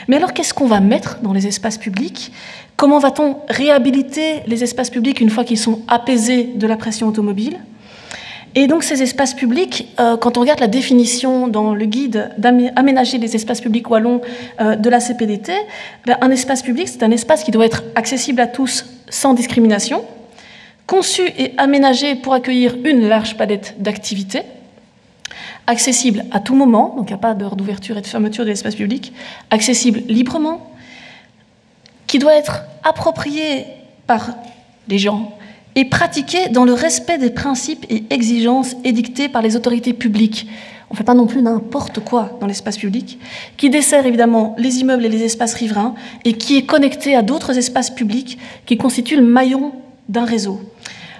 Mais alors, qu'est-ce qu'on va mettre dans les espaces publics? Comment va-t-on réhabiliter les espaces publics une fois qu'ils sont apaisés de la pression automobile? Et donc ces espaces publics, quand on regarde la définition dans le guide d'aménager les espaces publics wallons de la CPDT, un espace public, c'est un espace qui doit être accessible à tous sans discrimination, conçu et aménagé pour accueillir une large palette d'activités, accessible à tout moment, donc il n'y a pas d'heure d'ouverture et de fermeture de l'espace public, accessible librement, qui doit être approprié par les gens et pratiqué dans le respect des principes et exigences édictés par les autorités publiques. On ne fait pas non plus n'importe quoi dans l'espace public, qui dessert évidemment les immeubles et les espaces riverains et qui est connecté à d'autres espaces publics qui constituent le maillon d'un réseau.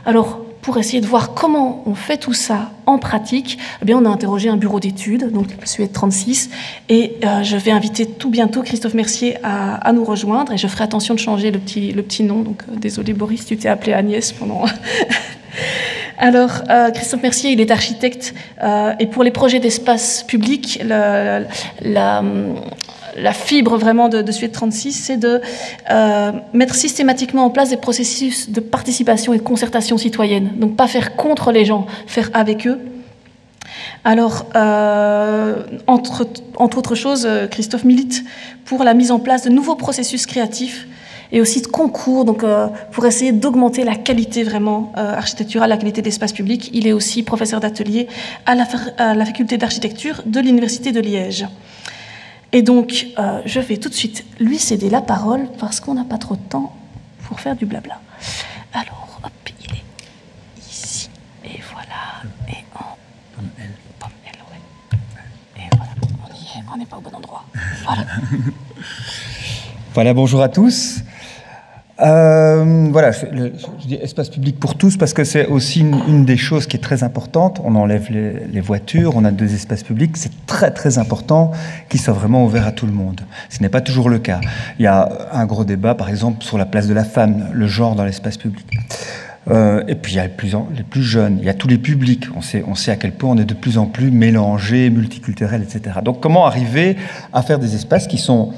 Alors, pour essayer de voir comment on fait tout ça en pratique, on a interrogé un bureau d'études, donc Suède 36, et je vais inviter tout bientôt Christophe Mercier à nous rejoindre, et je ferai attention de changer le petit nom, donc désolé Boris, tu t'es appelé Agnès pendant... Alors, Christophe Mercier, il est architecte, et pour les projets d'espace public, la fibre vraiment de Suède 36, c'est de mettre systématiquement en place des processus de participation et de concertation citoyenne. Donc pas faire contre les gens, faire avec eux. Alors, entre autres choses, Christophe milite pour la mise en place de nouveaux processus créatifs et aussi de concours, donc pour essayer d'augmenter la qualité vraiment architecturale, la qualité de l'espace public. Il est aussi professeur d'atelier à la faculté d'architecture de l'Université de Liège. Et donc, je vais tout de suite lui céder la parole parce qu'on n'a pas trop de temps pour faire du blabla. Alors, hop, il est ici. Et voilà. Et Pomme L, ouais. Et voilà, on y est, on n'est pas au bon endroit. Voilà. Voilà, bonjour à tous. Voilà, je dis espace public pour tous parce que c'est aussi une des choses qui est très importante. On enlève les voitures, on a des espaces publics. C'est très très important qu'ils soient vraiment ouverts à tout le monde. Ce n'est pas toujours le cas. Il y a un gros débat, par exemple, sur la place de la femme, le genre dans l'espace public. Et puis il y a les plus jeunes, il y a tous les publics. On sait à quel point on est de plus en plus mélangés, multiculturels, etc. Donc comment arriver à faire des espaces qui sont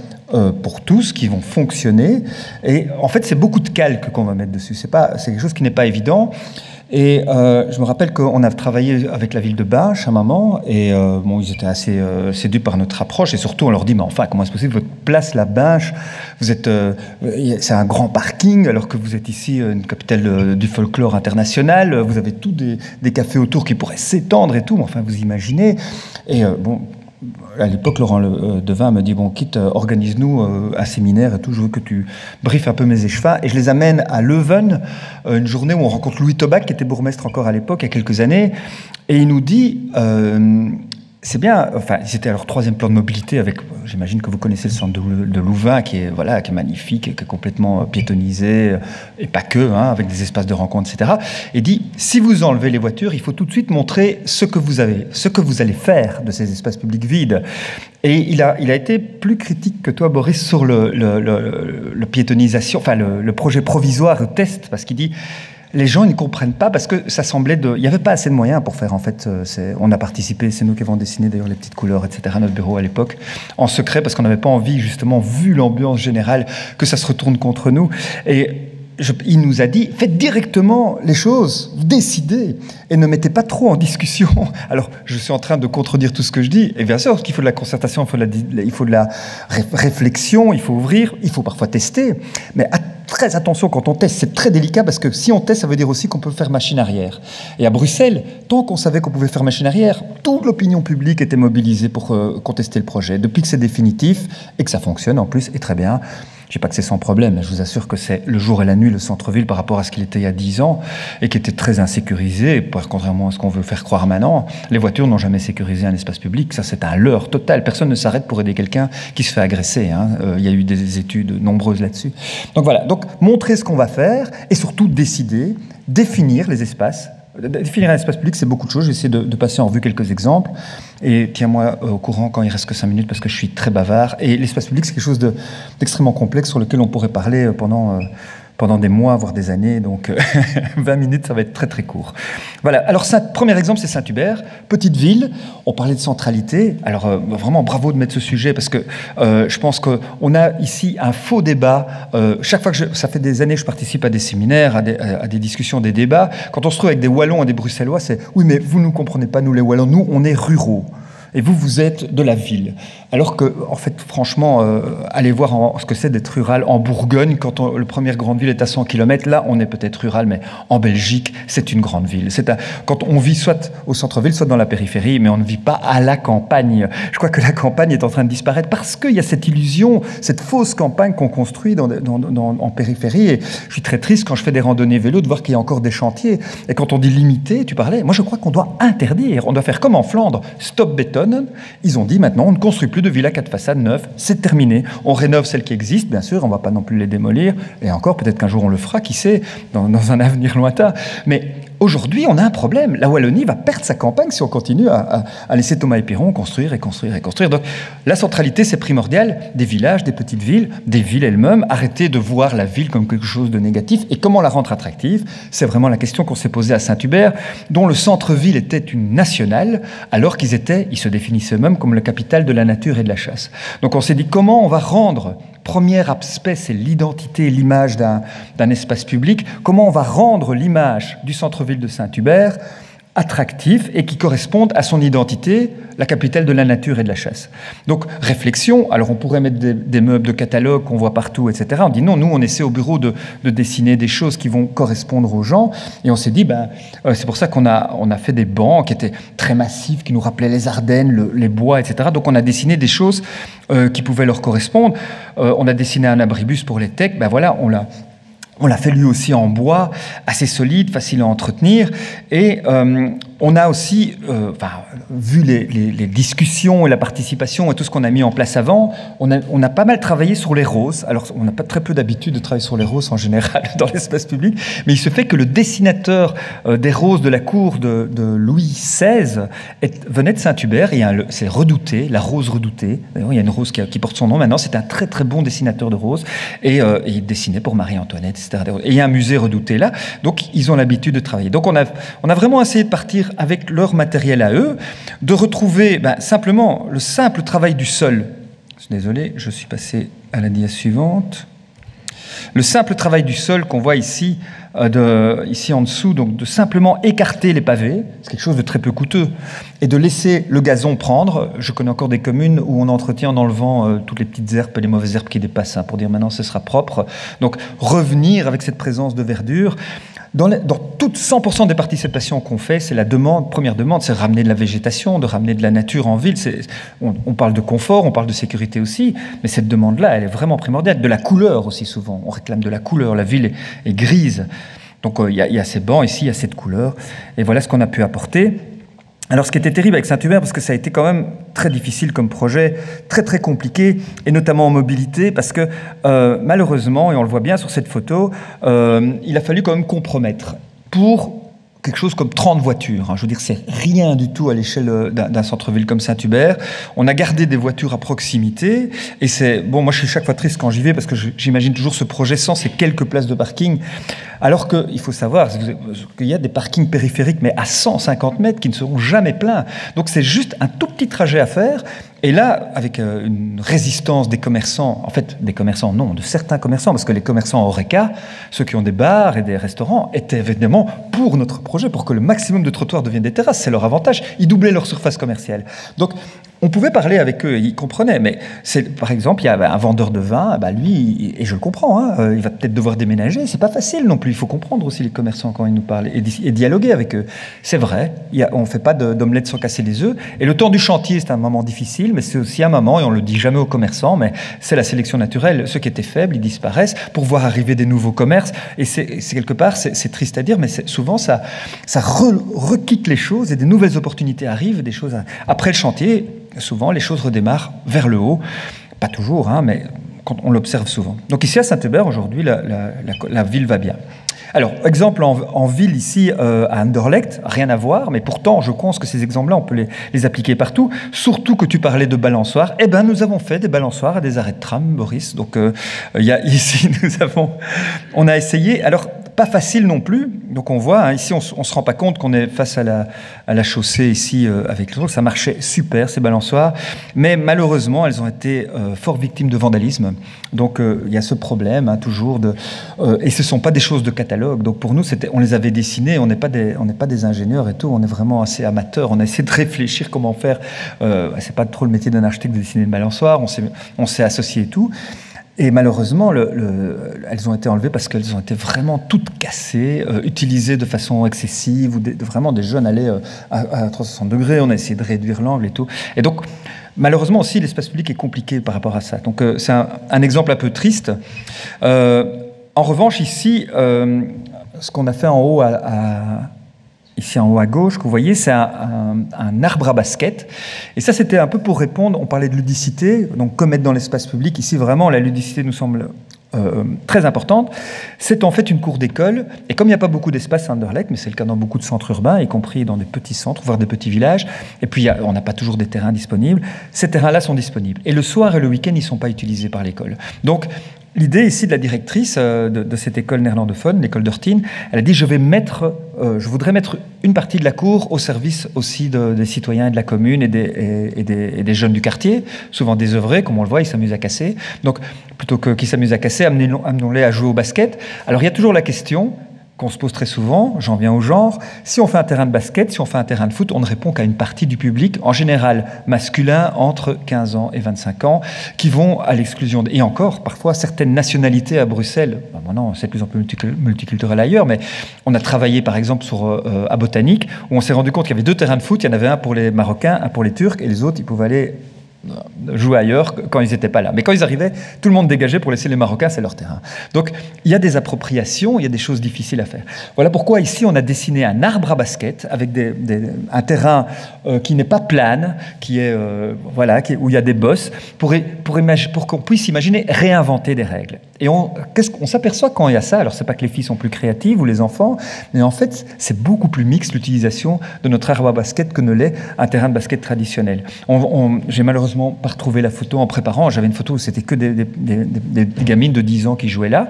pour tous, qui vont fonctionner. Et en fait, c'est beaucoup de calques qu'on va mettre dessus. C'est quelque chose qui n'est pas évident. Et je me rappelle qu'on a travaillé avec la ville de Binche à un moment, et ils étaient assez séduits par notre approche, et surtout on leur dit, mais enfin, comment est-ce possible, votre place, la Binche, c'est un grand parking, alors que vous êtes ici une capitale du folklore international, vous avez tous des cafés autour qui pourraient s'étendre et tout, mais enfin, vous imaginez. Et à l'époque, Laurent Devin me dit, quitte, organise-nous un séminaire et tout, je veux que tu briefes un peu mes échevins. Et je les amène à Leuven, une journée où on rencontre Louis Tobac, qui était bourgmestre encore à l'époque, il y a quelques années, et il nous dit, c'est bien, enfin, c'était leur 3e plan de mobilité avec, j'imagine que vous connaissez le centre de Louvain, qui est magnifique, qui est complètement piétonnisé, et pas que, avec des espaces de rencontre, etc. Et dit, si vous enlevez les voitures, il faut tout de suite montrer ce que vous allez faire de ces espaces publics vides. Et il a été plus critique que toi, Boris, sur le piétonisation, enfin, le projet provisoire, le test, parce qu'il dit, les gens ils ne comprennent pas parce que ça semblait il n'y avait pas assez de moyens pour faire, en fait, on a participé, c'est nous qui avons dessiné d'ailleurs les petites couleurs, etc., à notre bureau à l'époque, en secret, parce qu'on n'avait pas envie, justement, vu l'ambiance générale, que ça se retourne contre nous. Et il nous a dit, faites directement les choses, décidez, et ne mettez pas trop en discussion. Alors, je suis en train de contredire tout ce que je dis, et bien sûr qu'il faut de la concertation, il faut de la réflexion, il faut ouvrir, il faut parfois tester, mais très attention quand on teste, c'est très délicat, parce que si on teste, ça veut dire aussi qu'on peut faire machine arrière. Et à Bruxelles, tant qu'on savait qu'on pouvait faire machine arrière, toute l'opinion publique était mobilisée pour contester le projet. Depuis que c'est définitif, et que ça fonctionne en plus, et très bien, Je ne dis pas que c'est sans problème, mais je vous assure que c'est le jour et la nuit, le centre-ville, par rapport à ce qu'il était il y a 10 ans, et qui était très insécurisé, contrairement à ce qu'on veut faire croire maintenant. Les voitures n'ont jamais sécurisé un espace public, ça c'est un leurre total. Personne ne s'arrête pour aider quelqu'un qui se fait agresser. Il y a eu des études nombreuses là-dessus. Donc voilà, donc montrer ce qu'on va faire, et surtout décider, définir les espaces. Définir un espace public, c'est beaucoup de choses. J'essaie de passer en revue quelques exemples. Et tiens-moi au courant quand il reste que 5 minutes, parce que je suis très bavard. Et l'espace public, c'est quelque chose d'extrêmement complexe sur lequel on pourrait parler pendant des mois, voire des années. Donc 20 minutes, ça va être très très court. Voilà, alors premier exemple, c'est Saint-Hubert, petite ville. On parlait de centralité. Alors vraiment bravo de mettre ce sujet, parce que je pense qu'on a ici un faux débat. Chaque fois que ça fait des années que je participe à des séminaires, à des discussions, des débats, quand on se trouve avec des Wallons et des Bruxellois, c'est « oui, mais vous ne nous comprenez pas, nous les Wallons, nous on est ruraux ». Et vous êtes de la ville. Alors que, en fait, franchement, allez voir ce que c'est d'être rural en Bourgogne, quand la première grande ville est à 100 km. Là, on est peut-être rural, mais en Belgique, c'est une grande ville. Quand on vit soit au centre-ville, soit dans la périphérie, mais on ne vit pas à la campagne. Je crois que la campagne est en train de disparaître parce qu'il y a cette illusion, cette fausse campagne qu'on construit en périphérie. Et je suis très triste quand je fais des randonnées vélo de voir qu'il y a encore des chantiers. Et quand on dit limiter, tu parlais, moi je crois qu'on doit interdire. On doit faire comme en Flandre, stop béton. Ils ont dit maintenant, on ne construit plus de villas 4 façades neuves, c'est terminé. On rénove celles qui existent, bien sûr, on ne va pas non plus les démolir. Et encore, peut-être qu'un jour on le fera, qui sait, dans un avenir lointain. Mais aujourd'hui, on a un problème. La Wallonie va perdre sa campagne si on continue à laisser Thomas et Piron construire et construire et construire. Donc la centralité, c'est primordial. Des villages, des petites villes, des villes elles-mêmes. Arrêter de voir la ville comme quelque chose de négatif. Et comment la rendre attractive? C'est vraiment la question qu'on s'est posée à Saint-Hubert, dont le centre-ville était une nationale, alors qu'ils se définissaient eux-mêmes comme la capitale de la nature et de la chasse. Donc on s'est dit, comment on va rendre, premier aspect, c'est l'identité, l'image d'un espace public, comment on va rendre l'image du centre-ville de Saint-Hubert attractif et qui corresponde à son identité, la capitale de la nature et de la chasse. Donc, réflexion, alors on pourrait mettre des meubles de catalogue qu'on voit partout, etc. On dit non, nous on essaie au bureau de dessiner des choses qui vont correspondre aux gens, et on s'est dit, c'est pour ça qu'on a fait des bancs qui étaient très massifs, qui nous rappelaient les Ardennes, les bois, etc. Donc on a dessiné des choses qui pouvaient leur correspondre. On a dessiné un abribus pour les techs, on l'a fait lui aussi en bois, assez solide, facile à entretenir. Et on a aussi, vu les discussions et la participation et tout ce qu'on a mis en place avant, on a pas mal travaillé sur les roses. Alors, on n'a pas très peu d'habitude de travailler sur les roses en général dans l'espace public, mais il se fait que le dessinateur des roses de la cour de Louis XVI venait de Saint-Hubert. C'est Redouté, la rose Redoutée. D'ailleurs, il y a une rose qui porte son nom maintenant. C'est un très très bon dessinateur de roses. Et il dessinait pour Marie-Antoinette, etc. Et il y a un musée Redouté là. Donc, ils ont l'habitude de travailler. Donc, on a vraiment essayé de partir avec leur matériel à eux, de retrouver simplement le simple travail du sol. Désolé, je suis passé à la dia suivante. Le simple travail du sol qu'on voit ici, ici en dessous, donc de simplement écarter les pavés, c'est quelque chose de très peu coûteux, et de laisser le gazon prendre. Je connais encore des communes où on entretient en enlevant toutes les petites herbes et les mauvaises herbes qui dépassent, pour dire maintenant ce sera propre. Donc revenir avec cette présence de verdure. Dans toutes 100% des participations qu'on fait, c'est première demande, c'est ramener de la végétation, de ramener de la nature en ville. On parle de confort, on parle de sécurité aussi, mais cette demande-là, elle est vraiment primordiale. De la couleur aussi souvent, on réclame de la couleur, la ville est grise. Donc il y a ces bancs ici, il y a cette couleur, et voilà ce qu'on a pu apporter. Alors, ce qui était terrible avec Saint-Hubert, parce que ça a été quand même très difficile comme projet, très très compliqué, et notamment en mobilité, parce que malheureusement, et on le voit bien sur cette photo, il a fallu quand même compromettre pour quelque chose comme 30 voitures. Je veux dire, c'est rien du tout à l'échelle d'un centre-ville comme Saint-Hubert. On a gardé des voitures à proximité, et c'est... Bon, moi je suis chaque fois triste quand j'y vais, parce que j'imagine toujours ce projet sans ces quelques places de parking, alors qu'il faut savoir qu'il y a des parkings périphériques, mais à 150 mètres, qui ne seront jamais pleins. Donc c'est juste un tout petit trajet à faire. Et là, avec une résistance des commerçants, en fait, des commerçants, non, de certains commerçants, parce que les commerçants Horeca, ceux qui ont des bars et des restaurants, étaient évidemment pour notre projet, pour que le maximum de trottoirs deviennent des terrasses. C'est leur avantage. Ils doublaient leur surface commerciale. Donc, On pouvait parler avec eux, ils comprenaient, mais par exemple, il y a un vendeur de vin, lui, et je le comprends, hein, il va peut-être devoir déménager, c'est pas facile non plus, il faut comprendre aussi les commerçants quand ils nous parlent, et dialoguer avec eux. C'est vrai, on ne fait pas d'omelette sans casser les œufs, et le temps du chantier, c'est un moment difficile, mais c'est aussi un moment, et on le dit jamais aux commerçants, mais c'est la sélection naturelle, ceux qui étaient faibles, ils disparaissent, pour voir arriver des nouveaux commerces, et c'est quelque part, c'est triste à dire, mais souvent, ça requitte les choses, et des nouvelles opportunités arrivent, des choses après le chantier. Souvent, les choses redémarrent vers le haut. Pas toujours, hein, mais on l'observe souvent. Donc ici, à Saint-Hubert, aujourd'hui, la ville va bien. Alors, exemple en ville, ici, à Anderlecht, rien à voir, mais pourtant, je pense que ces exemples-là, on peut les appliquer partout. Surtout que tu parlais de balançoires. Eh bien, nous avons fait des balançoires à des arrêts de tram, Boris. Donc, ici, on a essayé. Alors, pas facile non plus. Donc on voit, hein, ici on se rend pas compte qu'on est face à la chaussée ici avec le truc. Ça marchait super ces balançoires, mais malheureusement elles ont été fort victimes de vandalisme. Donc il y a ce problème toujours et ce sont pas des choses de catalogue. Donc pour nous on les avait dessinées. On n'est pas des ingénieurs et tout. On est vraiment assez amateurs. On a essayé de réfléchir comment faire. C'est pas trop le métier d'un architecte de dessiner une balançoire. On s'est associé et tout. Et malheureusement, elles ont été enlevées parce qu'elles ont été vraiment toutes cassées, utilisées de façon excessive, ou vraiment des jeunes allaient à 360 degrés, on a essayé de réduire l'angle et tout. Et donc, malheureusement aussi, l'espace public est compliqué par rapport à ça. Donc, c'est un exemple un peu triste. En revanche, ici, ce qu'on a fait en haut ici en haut à gauche, que vous voyez, c'est un arbre à basket. Et ça, c'était un peu pour répondre, on parlait de ludicité, donc comme être dans l'espace public. Ici, vraiment, la ludicité nous semble très importante. C'est en fait une cour d'école. Et comme il n'y a pas beaucoup d'espace à Anderlecht, mais c'est le cas dans beaucoup de centres urbains, y compris dans des petits centres, voire des petits villages, et puis on n'a pas toujours des terrains disponibles, ces terrains-là sont disponibles. Et le soir et le week-end, ils ne sont pas utilisés par l'école. Donc, l'idée ici de la directrice de cette école néerlandophone, l'école d'Ortine, elle a dit je voudrais mettre une partie de la cour au service aussi des citoyens et de la commune et des jeunes du quartier, souvent désœuvrés, comme on le voit, ils s'amusent à casser. Donc plutôt qu'ils s'amusent à casser, amenons-les à jouer au basket. Alors il y a toujours la question qu'on se pose très souvent, j'en viens au genre, si on fait un terrain de basket, si on fait un terrain de foot, on ne répond qu'à une partie du public, en général masculin, entre 15 ans et 25 ans, qui vont à l'exclusion. Et encore, parfois, certaines nationalités à Bruxelles, maintenant c'est de plus en plus multiculturel ailleurs, mais on a travaillé par exemple à Botanique, où on s'est rendu compte qu'il y avait 2 terrains de foot, il y en avait un pour les Marocains, un pour les Turcs, et les autres, ils pouvaient aller jouer ailleurs quand ils n'étaient pas là. Mais quand ils arrivaient, tout le monde dégageait pour laisser les Marocains, c'est leur terrain. Donc, il y a des appropriations, il y a des choses difficiles à faire. Voilà pourquoi ici, on a dessiné un arbre à basket avec un terrain qui n'est pas plane, où il y a des bosses, pour qu'on puisse imaginer réinventer des règles. Et on s'aperçoit quand il y a ça, alors c'est pas que les filles sont plus créatives ou les enfants, mais en fait, c'est beaucoup plus mixte l'utilisation de notre arbre à basket que ne l'est un terrain de basket traditionnel. J'ai malheureusement pas retrouvé la photo en préparant. J'avais une photo où c'était que des gamines de 10 ans qui jouaient là.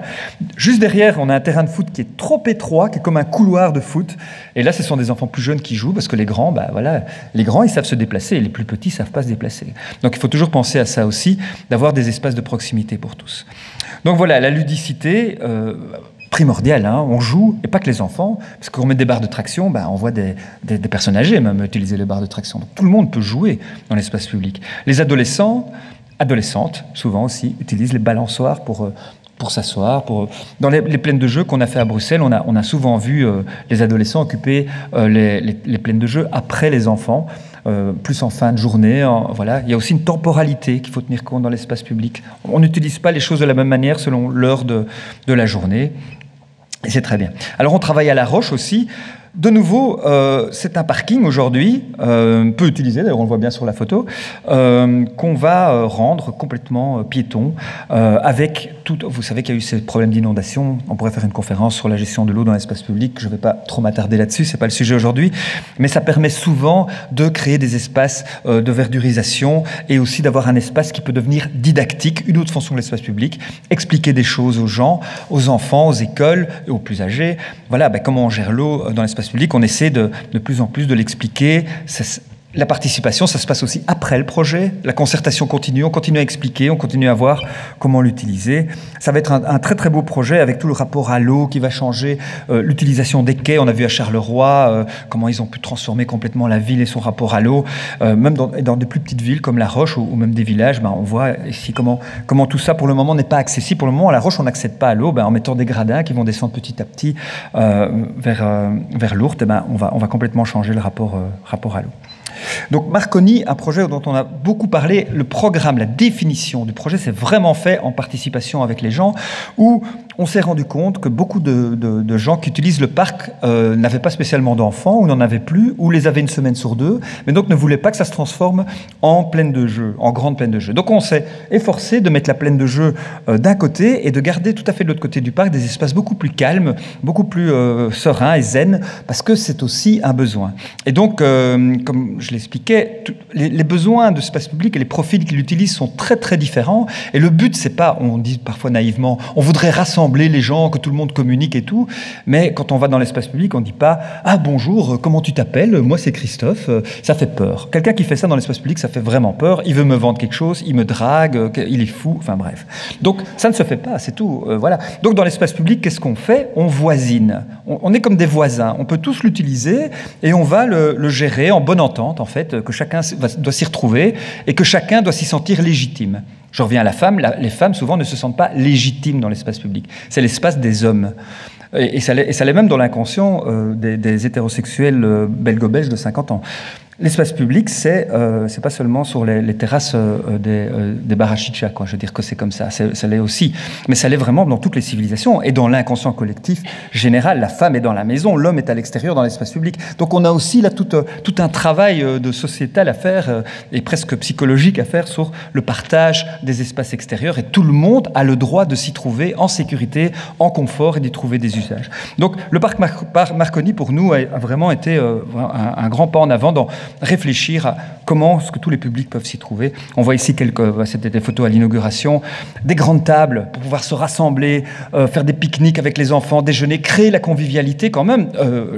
Juste derrière, on a un terrain de foot qui est trop étroit, qui est comme un couloir de foot. Et là, ce sont des enfants plus jeunes qui jouent parce que les grands, ils savent se déplacer et les plus petits savent pas se déplacer. Donc, il faut toujours penser à ça aussi, d'avoir des espaces de proximité pour tous. Donc voilà, la ludicité primordiale, hein, on joue, et pas que les enfants, parce qu'on met des barres de traction, on voit des personnes âgées même utiliser les barres de traction. Donc tout le monde peut jouer dans l'espace public. Les adolescentes, souvent aussi, utilisent les balançoires pour s'asseoir. Dans les plaines de jeux qu'on a fait à Bruxelles, on a souvent vu les adolescents occuper les plaines de jeux après les enfants, plus en fin de journée. Voilà. Il y a aussi une temporalité qu'il faut tenir compte dans l'espace public. On n'utilise pas les choses de la même manière selon l'heure de la journée. Et c'est très bien. Alors on travaille à La Roche aussi. De nouveau, c'est un parking aujourd'hui, peu utilisé, d'ailleurs on le voit bien sur la photo, qu'on va rendre complètement piéton, avec tout. Vous savez qu'il y a eu ces problèmes d'inondation. On pourrait faire une conférence sur la gestion de l'eau dans l'espace public. Je ne vais pas trop m'attarder là-dessus, c'est pas le sujet aujourd'hui, mais ça permet souvent de créer des espaces de verdurisation et aussi d'avoir un espace qui peut devenir didactique, une autre fonction de l'espace public, expliquer des choses aux gens, aux enfants, aux écoles et aux plus âgés. Voilà, comment on gère l'eau dans l'espace public, on essaie de plus en plus de l'expliquer. La participation, ça se passe aussi après le projet. La concertation continue, on continue à expliquer, on continue à voir comment l'utiliser. Ça va être un très très beau projet avec tout le rapport à l'eau qui va changer, l'utilisation des quais. On a vu à Charleroi comment ils ont pu transformer complètement la ville et son rapport à l'eau. Même dans des plus petites villes comme La Roche ou même des villages, on voit ici comment tout ça pour le moment n'est pas accessible. Pour le moment, à La Roche, on n'accède pas à l'eau. En mettant des gradins qui vont descendre petit à petit vers l'Ourthe, on va complètement changer le rapport à l'eau. Donc Marconi, un projet dont on a beaucoup parlé, le programme, la définition du projet, c'est vraiment fait en participation avec les gens, où on s'est rendu compte que beaucoup de gens qui utilisent le parc n'avaient pas spécialement d'enfants, ou n'en avaient plus, ou les avaient une semaine sur deux, mais donc ne voulaient pas que ça se transforme en plaine de jeu, en grande plaine de jeu. Donc on s'est efforcé de mettre la plaine de jeu d'un côté et de garder tout à fait de l'autre côté du parc des espaces beaucoup plus calmes, beaucoup plus sereins et zen, parce que c'est aussi un besoin. Et donc, comme je l'expliquais, les besoins de espace public et les profils qui l'utilisent sont très très différents. Et le but, c'est pas, on dit parfois naïvement, on voudrait rassembler les gens, que tout le monde communique et tout. Mais quand on va dans l'espace public, on dit pas « Ah bonjour, comment tu t'appelles? Moi c'est Christophe. » Ça fait peur. Quelqu'un qui fait ça dans l'espace public, ça fait vraiment peur. Il veut me vendre quelque chose, il me drague, il est fou, enfin bref. Donc ça ne se fait pas, c'est tout. Voilà. Donc dans l'espace public, qu'est-ce qu'on fait? On voisine. On est comme des voisins. On peut tous l'utiliser et on va le gérer en bonne entente, en fait, que chacun doit s'y retrouver et que chacun doit s'y sentir légitime. Je reviens à la femme. Les femmes, souvent, ne se sentent pas légitimes dans l'espace public. C'est l'espace des hommes. Et ça l'est même dans l'inconscient des hétérosexuels belgo-belges de 50 ans. L'espace public, c'est pas seulement sur les terrasses des bars à chicha, quoi. Je veux dire que c'est comme ça. Ça l'est aussi. Mais ça l'est vraiment dans toutes les civilisations et dans l'inconscient collectif général. La femme est dans la maison, l'homme est à l'extérieur dans l'espace public. Donc on a aussi là tout un travail de sociétal à faire et presque psychologique à faire sur le partage des espaces extérieurs. Et tout le monde a le droit de s'y trouver en sécurité, en confort et d'y trouver des usages. Donc le parc Marconi, pour nous, a vraiment été un grand pas en avant dans réfléchir à comment est-ce que tous les publics peuvent s'y trouver. On voit ici c'était des photos à l'inauguration, des grandes tables pour pouvoir se rassembler, faire des pique-niques avec les enfants, déjeuner, créer la convivialité quand même.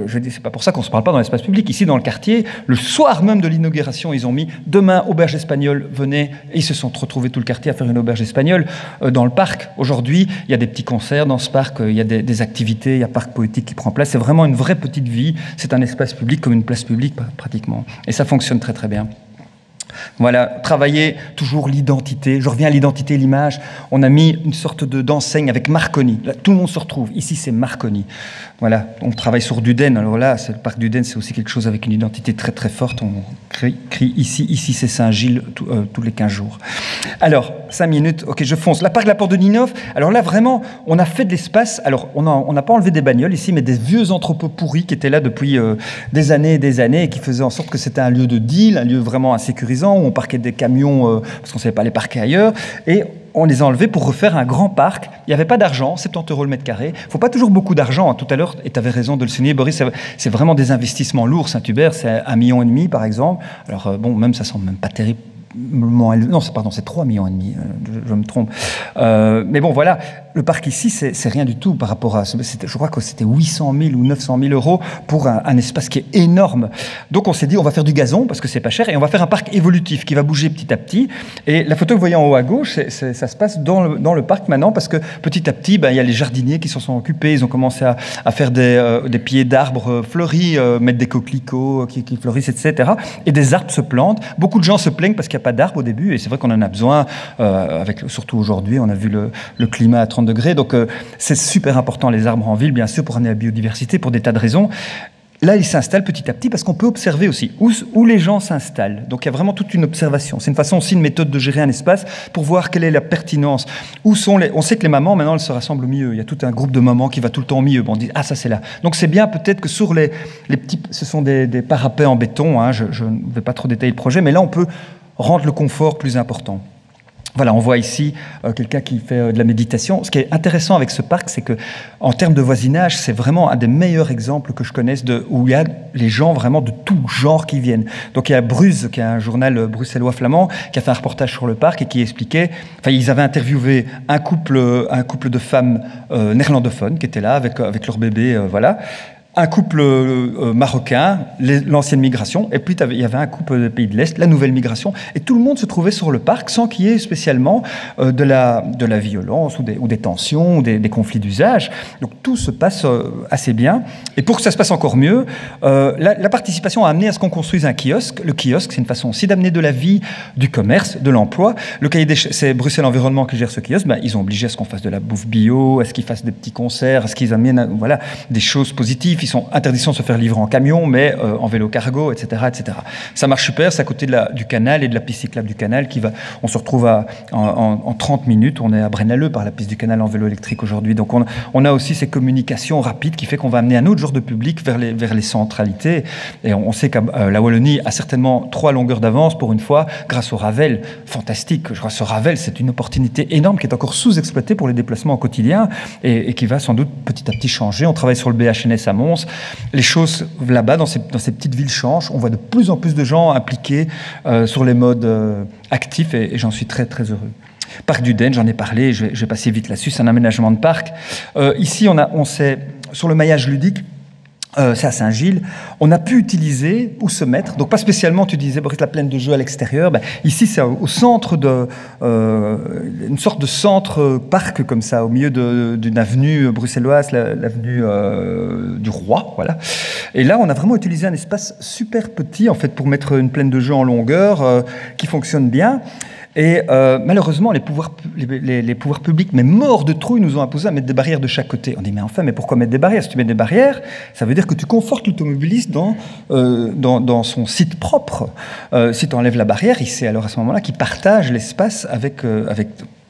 Je dis, c'est pas pour ça qu'on ne se parle pas dans l'espace public. Ici, dans le quartier, le soir même de l'inauguration, ils ont mis « Demain, auberge espagnole, venez ». Et ils se sont retrouvés tout le quartier à faire une auberge espagnole dans le parc. Aujourd'hui, il y a des petits concerts dans ce parc, il y a des activités, il y a Parc Poétique qui prend place. C'est vraiment une vraie petite vie. C'est un espace public comme une place publique pratiquement. Et ça fonctionne très très bien. Voilà, travailler toujours l'identité. Je reviens à l'identité et l'image. On a mis une sorte d'enseigne avec Marconi. Là, tout le monde se retrouve. Ici, c'est Marconi. Voilà, on travaille sur Duden. Alors là, le parc Duden, c'est aussi quelque chose avec une identité très très forte. On crie ici c'est Saint-Gilles tous les 15 jours. Alors, 5 minutes, ok, je fonce. La parc de la Porte de Ninove. Alors là, vraiment, on a fait de l'espace. Alors, on n'a pas enlevé des bagnoles ici, mais des vieux entrepôts pourris qui étaient là depuis des années et des années et qui faisaient en sorte que c'était un lieu de deal, un lieu vraiment insécurisant où on parquait des camions parce qu'on ne savait pas les parquer ailleurs. Et on les a enlevés pour refaire un grand parc. Il n'y avait pas d'argent, 70 € le mètre carré. Il ne faut pas toujours beaucoup d'argent. Hein. Tout à l'heure, et tu avais raison de le souligner, Boris, c'est vraiment des investissements lourds. Saint-Hubert, c'est 1,5 million, par exemple. Alors, même ça ne semble même pas terrible. Non, c'est 3,5 millions, je me trompe. Mais bon, voilà, le parc ici, c'est rien du tout par rapport à... Je crois que c'était 800 000 ou 900 000 € pour un espace qui est énorme. Donc on s'est dit, on va faire du gazon parce que c'est pas cher et on va faire un parc évolutif qui va bouger petit à petit. Et la photo que vous voyez en haut à gauche, ça se passe dans le parc maintenant parce que petit à petit, il y a les jardiniers qui s'en sont occupés. Ils ont commencé à faire des pieds d'arbres fleuris, mettre des coquelicots qui fleurissent, etc. Et des arbres se plantent. Beaucoup de gens se plaignent parce qu'il n'y a pas d'arbres au début, et c'est vrai qu'on en a besoin, surtout aujourd'hui, on a vu le climat à 30 degrés, donc c'est super important les arbres en ville, bien sûr, pour amener la biodiversité, pour des tas de raisons. Là, ils s'installent petit à petit parce qu'on peut observer aussi où les gens s'installent. Donc, il y a vraiment toute une observation. C'est une façon aussi, une méthode de gérer un espace pour voir quelle est la pertinence. On sait que les mamans, maintenant, elles se rassemblent au milieu. Il y a tout un groupe de mamans qui va tout le temps au milieu. Bon, on dit, ah, ça, c'est là. Donc, c'est bien peut-être que sur les petits... Ce sont des parapets en béton. Hein, je ne vais pas trop détailler le projet, mais là, on peut rendre le confort plus important. Voilà, on voit ici quelqu'un qui fait de la méditation. Ce qui est intéressant avec ce parc, c'est que, en termes de voisinage, c'est vraiment un des meilleurs exemples que je connaisse où il y a les gens vraiment de tout genre qui viennent. Donc il y a Bruze, qui est un journal bruxellois flamand, qui a fait un reportage sur le parc et qui expliquait. Enfin, ils avaient interviewé un couple de femmes néerlandophones qui étaient là avec leur bébé, voilà. un couple marocain, l'ancienne migration, et puis il y avait un couple de pays de l'Est, la nouvelle migration, et tout le monde se trouvait sur le parc sans qu'il y ait spécialement de la violence ou des tensions ou des conflits d'usage. Donc tout se passe assez bien. Et pour que ça se passe encore mieux, la participation a amené à ce qu'on construise un kiosque. Le kiosque, c'est une façon aussi d'amener de la vie, du commerce, de l'emploi. Le cahier des c'est Bruxelles Environnement qui gère ce kiosque. Ben, ils ont obligé à ce qu'on fasse de la bouffe bio, à ce qu'ils fassent des petits concerts, à ce qu'ils amènent voilà, des choses positives. Ils sont interdictions de se faire livrer en camion, mais en vélo cargo, etc., etc. Ça marche super, c'est à côté du canal et de la piste cyclable du canal on se retrouve en 30 minutes, on est à Braine-l'Alleud par la piste du canal en vélo électrique aujourd'hui. Donc on a aussi ces communications rapides qui fait qu'on va amener un autre genre de public vers les centralités. Et on sait que la Wallonie a certainement 3 longueurs d'avance pour une fois, grâce au Ravel. Fantastique, grâce au Ravel, c'est une opportunité énorme qui est encore sous-exploitée pour les déplacements au quotidien et qui va sans doute petit à petit changer. On travaille sur le BHNS à Mons. Les choses là-bas, dans ces petites villes changent. On voit de plus en plus de gens impliqués sur les modes actifs et j'en suis très très heureux. Parc du Den, j'en ai parlé, je vais passer vite là-dessus, c'est un aménagement de parc. Ici, on s'est, sur le maillage ludique, c'est à Saint-Gilles, on a pu utiliser où se mettre, donc pas spécialement, tu disais, Boris, la plaine de jeux à l'extérieur, ben, ici c'est au centre une sorte de centre-parc comme ça, au milieu d'une avenue bruxelloise, l'avenue du Roi, voilà. Et là, on a vraiment utilisé un espace super petit, en fait, pour mettre une plaine de jeux en longueur, qui fonctionne bien. Et malheureusement, les pouvoirs publics, mais morts de trouille, nous ont imposé à mettre des barrières de chaque côté. On dit, mais enfin, mais pourquoi mettre des barrières? Si tu mets des barrières, ça veut dire que tu confortes l'automobiliste dans son site propre. Si tu enlèves la barrière, c'est alors à ce moment-là qu'il partage l'espace avec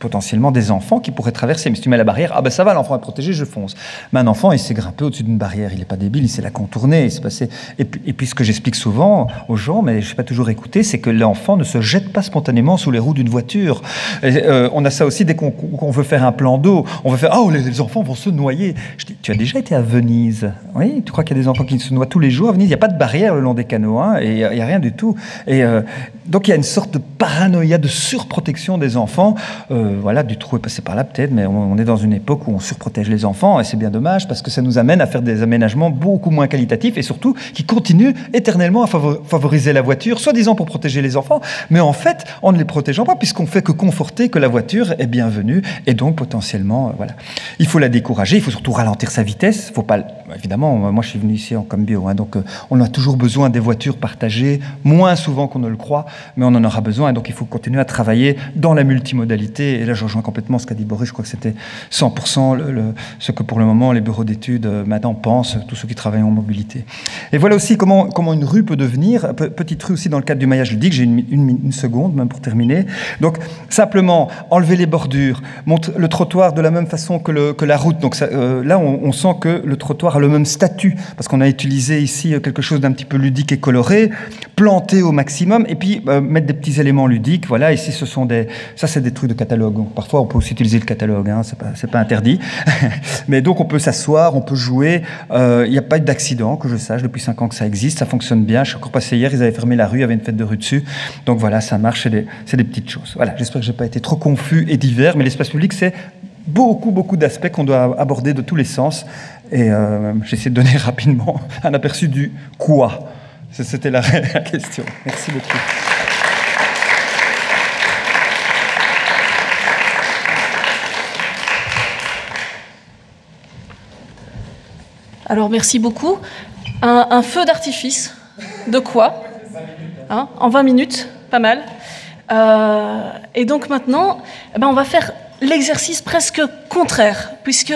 potentiellement des enfants qui pourraient traverser. Mais si tu mets la barrière, ah ben ça va, l'enfant est protégé, je fonce. Mais un enfant, il s'est grimpé au-dessus d'une barrière, il n'est pas débile, il sait la contourner, il s'est passé. Et puis ce que j'explique souvent aux gens, mais je ne sais pas toujours écouter, c'est que l'enfant ne se jette pas spontanément sous les roues d'une voiture. Et, on a ça aussi dès qu'on veut faire un plan d'eau, on veut faire, les enfants vont se noyer. Je dis, tu as déjà été à Venise? Oui, tu crois qu'il y a des enfants qui se noient tous les jours à Venise? Il n'y a pas de barrière le long des canaux, hein, et il n'y a rien du tout. Et donc il y a une sorte de paranoïa, de surprotection des enfants. Voilà, Dutroux est passé par là peut-être, mais on est dans une époque où on surprotège les enfants et c'est bien dommage parce que ça nous amène à faire des aménagements beaucoup moins qualitatifs et surtout qui continuent éternellement à favoriser la voiture, soi-disant pour protéger les enfants, mais en fait, en ne les protégeant pas puisqu'on fait que conforter que la voiture est bienvenue et donc potentiellement, voilà. Il faut la décourager, il faut surtout ralentir sa vitesse, faut pas, évidemment, moi je suis venu ici en comme bio, hein, donc on a toujours besoin des voitures partagées, moins souvent qu'on ne le croit, mais on en aura besoin et donc il faut continuer à travailler dans la multimodalité. Et là, je rejoins complètement ce qu'a dit Boris. Je crois que c'était 100% ce que pour le moment les bureaux d'études maintenant pensent, tous ceux qui travaillent en mobilité. Et voilà aussi comment une rue peut devenir, petite rue aussi dans le cadre du maillage ludique. J'ai une seconde même pour terminer. Donc simplement enlever les bordures, monter le trottoir de la même façon que la route. Donc ça, là, on sent que le trottoir a le même statut parce qu'on a utilisé ici quelque chose d'un petit peu ludique et coloré, planté au maximum, et puis mettre des petits éléments ludiques. Voilà, ici ça c'est des trucs de catalogue. Donc, parfois, on peut aussi utiliser le catalogue, hein, c'est pas interdit. Mais donc, on peut s'asseoir, on peut jouer. Il n'y a pas eu d'accident, que je sache, depuis 5 ans que ça existe, ça fonctionne bien. Je suis encore passé hier, ils avaient fermé la rue, il y avait une fête de rue dessus. Donc voilà, ça marche, c'est des petites choses. Voilà, j'espère que je n'ai pas été trop confus et divers, mais l'espace public, c'est beaucoup d'aspects qu'on doit aborder de tous les sens. Et j'essaie de donner rapidement un aperçu du quoi. C'était la question. Merci beaucoup. Alors, merci beaucoup. Un feu d'artifice, de quoi, hein, en 20 minutes, pas mal. Et donc maintenant, on va faire l'exercice presque contraire, puisque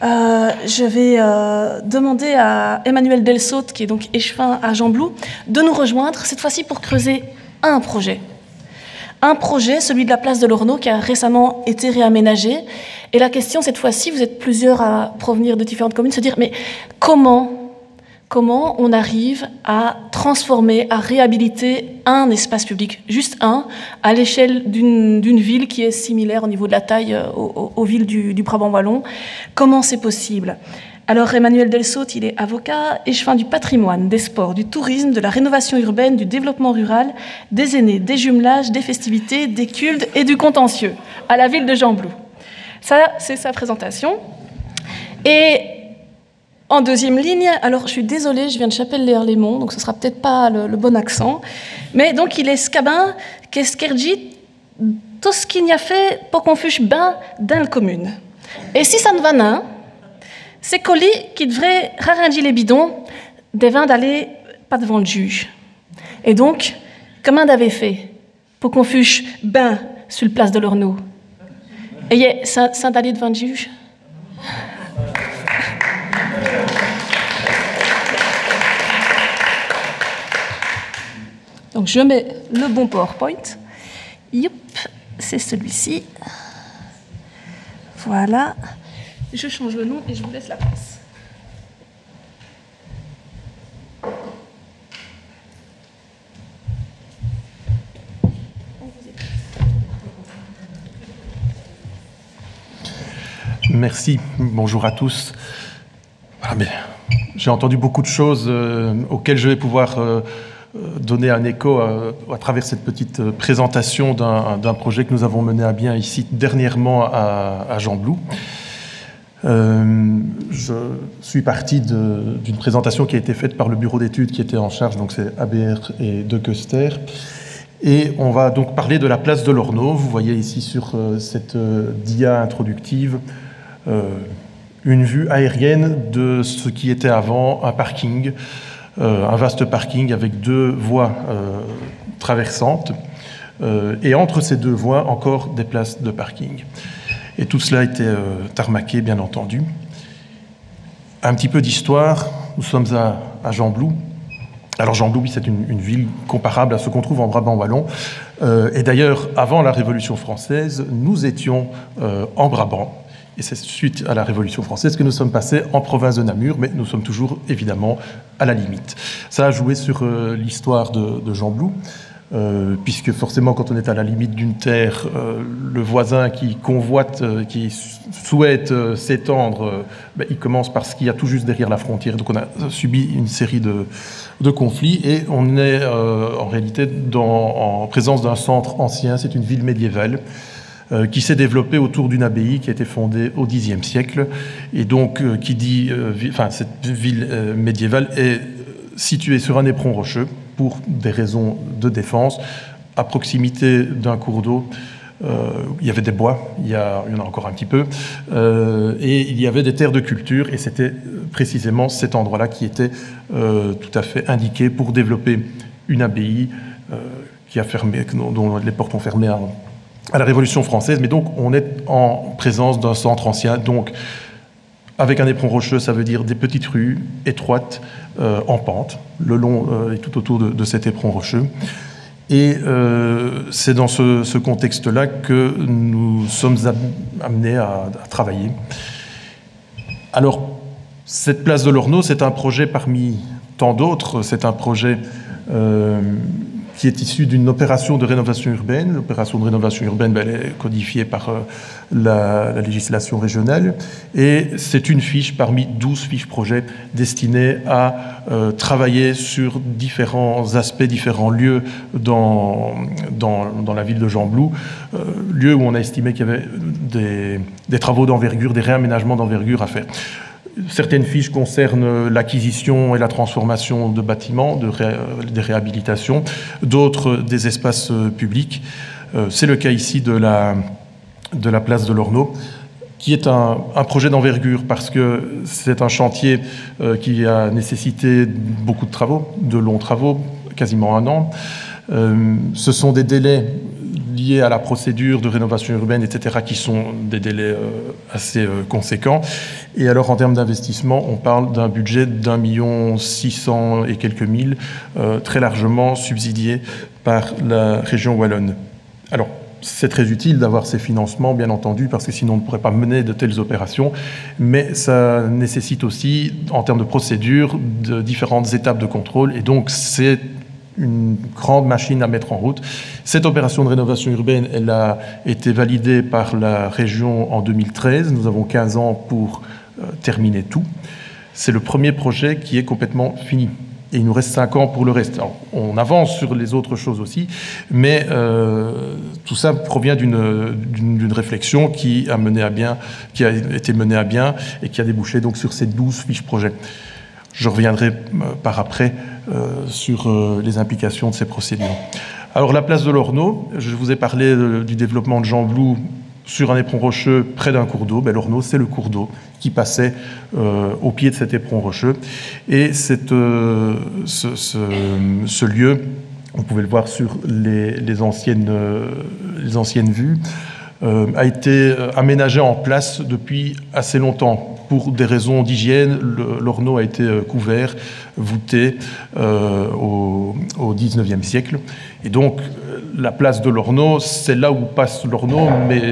je vais demander à Emmanuel Delsaut, qui est donc échevin à Gembloux, de nous rejoindre, cette fois-ci pour creuser un projet. Un projet, celui de la place de l'Orneau, qui a récemment été réaménagé. Et la question, cette fois-ci, vous êtes plusieurs à provenir de différentes communes, se dire, mais comment on arrive à transformer, à réhabiliter un espace public, juste un, à l'échelle d'une ville qui est similaire au niveau de la taille aux villes du Brabant wallon. Comment c'est possible? Alors Emmanuel Delsaut, il est avocat, échevin du patrimoine, des sports, du tourisme, de la rénovation urbaine, du développement rural, des aînés, des jumelages, des festivités, des cultes et du contentieux à la ville de Gembloux. Ça, c'est sa présentation. Et En deuxième ligne, alors je suis désolée, je viens de Chapelle-les-Herlémont, donc ce sera peut-être pas le bon accent, mais donc il est scabin, qu'est-ce qu'il dit, tout ce qu'il y a fait pour qu'on fuche ben dans la commune. Et si ça ne va pas, c'est Colli qui devrait rarindir les bidons des vins d'aller pas devant le juge. Et donc, comment on avait fait pour qu'on fuche ben sur le place de l'Orneau? Et ça d'aller devant le juge? Donc je mets le bon PowerPoint. Youp, c'est celui-ci. Voilà. Je change le nom et je vous laisse la place. Merci, bonjour à tous. J'ai entendu beaucoup de choses auxquelles je vais pouvoir donner un écho à travers cette petite présentation d'un projet que nous avons mené à bien ici dernièrement à Gembloux. Je suis parti d'une présentation qui a été faite par le bureau d'études qui était en charge, donc c'est ABR et De Custer. Et on va donc parler de la place de l'Orneau. Vous voyez ici sur cette dia introductive une vue aérienne de ce qui était avant un parking, un vaste parking avec deux voies traversantes, et entre ces deux voies, encore des places de parking. Et tout cela était tarmaqué, bien entendu. Un petit peu d'histoire, nous sommes à Gembloux. Alors Gembloux, c'est une ville comparable à ce qu'on trouve en Brabant wallon. Et d'ailleurs, avant la Révolution française, nous étions en Brabant. Et c'est suite à la Révolution française que nous sommes passés en province de Namur, mais nous sommes toujours, évidemment, à la limite. Ça a joué sur l'histoire de Gembloux, puisque forcément, quand on est à la limite d'une terre, le voisin qui convoite, qui souhaite s'étendre, il commence par ce qu'il y a tout juste derrière la frontière. Donc on a subi une série de conflits, et on est en réalité en présence d'un centre ancien. C'est une ville médiévale qui s'est développée autour d'une abbaye qui a été fondée au Xe siècle. Et donc, cette ville médiévale est située sur un éperon rocheux pour des raisons de défense, à proximité d'un cours d'eau. Il y avait des bois, il y en a encore un petit peu, et il y avait des terres de culture, et c'était précisément cet endroit-là qui était tout à fait indiqué pour développer une abbaye qui a fermé, dont les portes ont fermé à la Révolution française. Mais donc on est en présence d'un centre ancien, donc avec un éperon rocheux, ça veut dire des petites rues étroites en pente, le long et tout autour de cet éperon rocheux. Et c'est dans ce contexte-là que nous sommes amenés à travailler. Alors, cette place de l'Orneau, c'est un projet parmi tant d'autres. C'est un projet qui est issu d'une opération de rénovation urbaine. L'opération de rénovation urbaine, elle est codifiée par la législation régionale, et c'est une fiche parmi 12 fiches projets destinées à travailler sur différents aspects, différents lieux dans la ville de Gembloux, lieux où on a estimé qu'il y avait des travaux d'envergure, des réaménagements d'envergure à faire. Certaines fiches concernent l'acquisition et la transformation de bâtiments, des réhabilitations, d'autres des espaces publics. C'est le cas ici de la place de l'Orneau, qui est un projet d'envergure parce que c'est un chantier qui a nécessité beaucoup de travaux, de longs travaux, quasiment 1 an. Ce sont des délais liés à la procédure de rénovation urbaine, etc., qui sont des délais assez conséquents. Et alors, en termes d'investissement, on parle d'un budget d'1 600 000 et quelques mille, très largement subsidié par la région wallonne. Alors, c'est très utile d'avoir ces financements, bien entendu, parce que sinon on ne pourrait pas mener de telles opérations, mais ça nécessite aussi, en termes de procédure, de différentes étapes de contrôle, et donc c'est une grande machine à mettre en route. Cette opération de rénovation urbaine, elle a été validée par la région en 2013. Nous avons 15 ans pour terminer tout. C'est le premier projet qui est complètement fini. Et il nous reste 5 ans pour le reste. Alors, on avance sur les autres choses aussi, mais tout ça provient d'une réflexion qui a été menée à bien et qui a débouché donc sur ces 12 fiches projets. Je reviendrai par après sur les implications de ces procédures. Alors, la place de l'Ornaud, je vous ai parlé du développement de Jean Blou sur un éperon rocheux près d'un cours d'eau. L'Ornaud, c'est le cours d'eau qui passait au pied de cet éperon rocheux. Et ce lieu, on pouvait le voir sur les anciennes vues, a été aménagé en place depuis assez longtemps. Pour des raisons d'hygiène, l'Ornaud a été couvert, voûté au XIXe siècle. Et donc, la place de l'Ornaud, c'est là où passe l'Ornaud, mais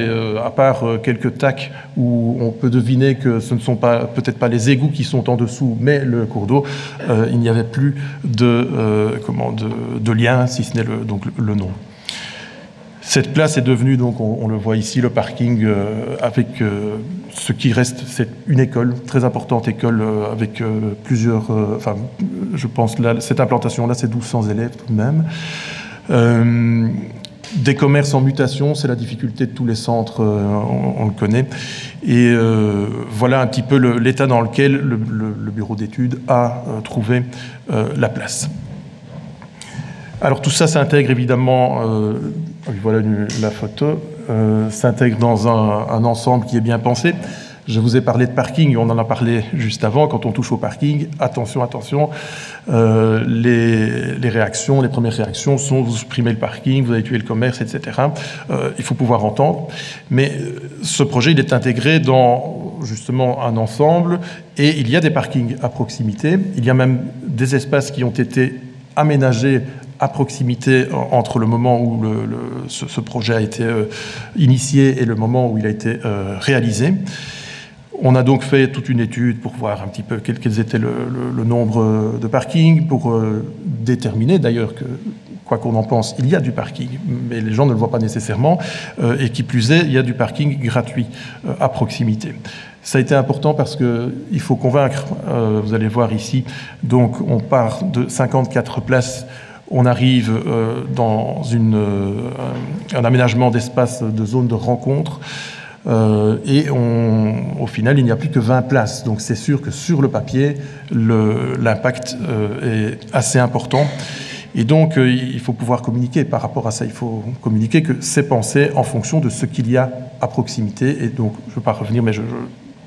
à part quelques tacs où on peut deviner que ce ne sont peut-être pas les égouts qui sont en dessous, mais le cours d'eau, il n'y avait plus de lien, si ce n'est le nom. Cette place est devenue, donc, on le voit ici, le parking avec ce qui reste, c'est une école, très importante école avec plusieurs, je pense, là, cette implantation-là, c'est 1200 élèves tout de même. Des commerces en mutation, c'est la difficulté de tous les centres, on le connaît. Et voilà un petit peu l'état dans lequel le bureau d'études a trouvé la place. Alors tout ça s'intègre évidemment, voilà la photo, s'intègre dans un ensemble qui est bien pensé. Je vous ai parlé de parking, on en a parlé juste avant. Quand on touche au parking, attention, les réactions, les premières réactions sont vous supprimez le parking, vous avez tué le commerce, etc. Il faut pouvoir entendre. Mais ce projet, il est intégré dans justement un ensemble et il y a des parkings à proximité. Il y a même des espaces qui ont été aménagés à proximité entre le moment où ce projet a été initié et le moment où il a été réalisé. On a donc fait toute une étude pour voir un petit peu quels étaient le nombre de parkings, pour déterminer d'ailleurs que, quoi qu'on en pense, il y a du parking, mais les gens ne le voient pas nécessairement, et qui plus est, il y a du parking gratuit à proximité. Ça a été important parce qu'il faut convaincre, vous allez voir ici, donc on part de 54 places. On arrive dans un aménagement d'espace de zone de rencontre et au final, il n'y a plus que 20 places. Donc c'est sûr que sur le papier, l'impact est assez important. Et donc, il faut pouvoir communiquer par rapport à ça. Il faut communiquer que c'est pensé en fonction de ce qu'il y a à proximité. Et donc, je ne veux pas revenir, mais je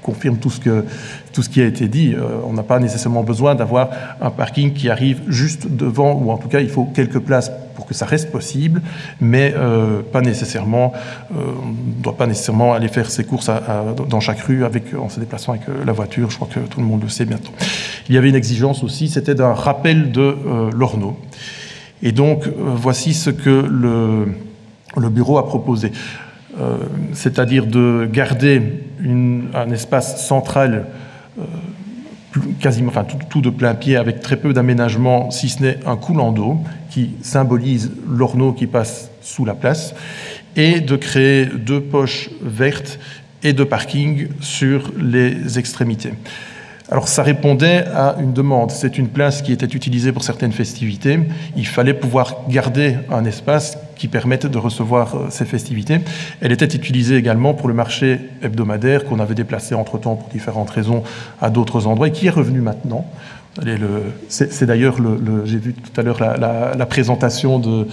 confirme tout ce qui a été dit. On n'a pas nécessairement besoin d'avoir un parking qui arrive juste devant, ou en tout cas, il faut quelques places pour que ça reste possible, mais pas nécessairement, on ne doit pas nécessairement aller faire ses courses dans chaque rue en se déplaçant avec la voiture. Je crois que tout le monde le sait bientôt. Il y avait une exigence aussi, c'était d'un rappel de l'Ornaud. Et donc, voici ce que le bureau a proposé. C'est-à-dire de garder un espace central quasiment, tout de plein pied avec très peu d'aménagement, si ce n'est un coulant d'eau qui symbolise l'Ornaud qui passe sous la place, et de créer 2 poches vertes et de parking sur les extrémités. Alors ça répondait à une demande. C'est une place qui était utilisée pour certaines festivités. Il fallait pouvoir garder un espace qui permette de recevoir ces festivités. Elle était utilisée également pour le marché hebdomadaire qu'on avait déplacé entre-temps pour différentes raisons à d'autres endroits et qui est revenu maintenant. C'est d'ailleurs, j'ai vu tout à l'heure la présentation de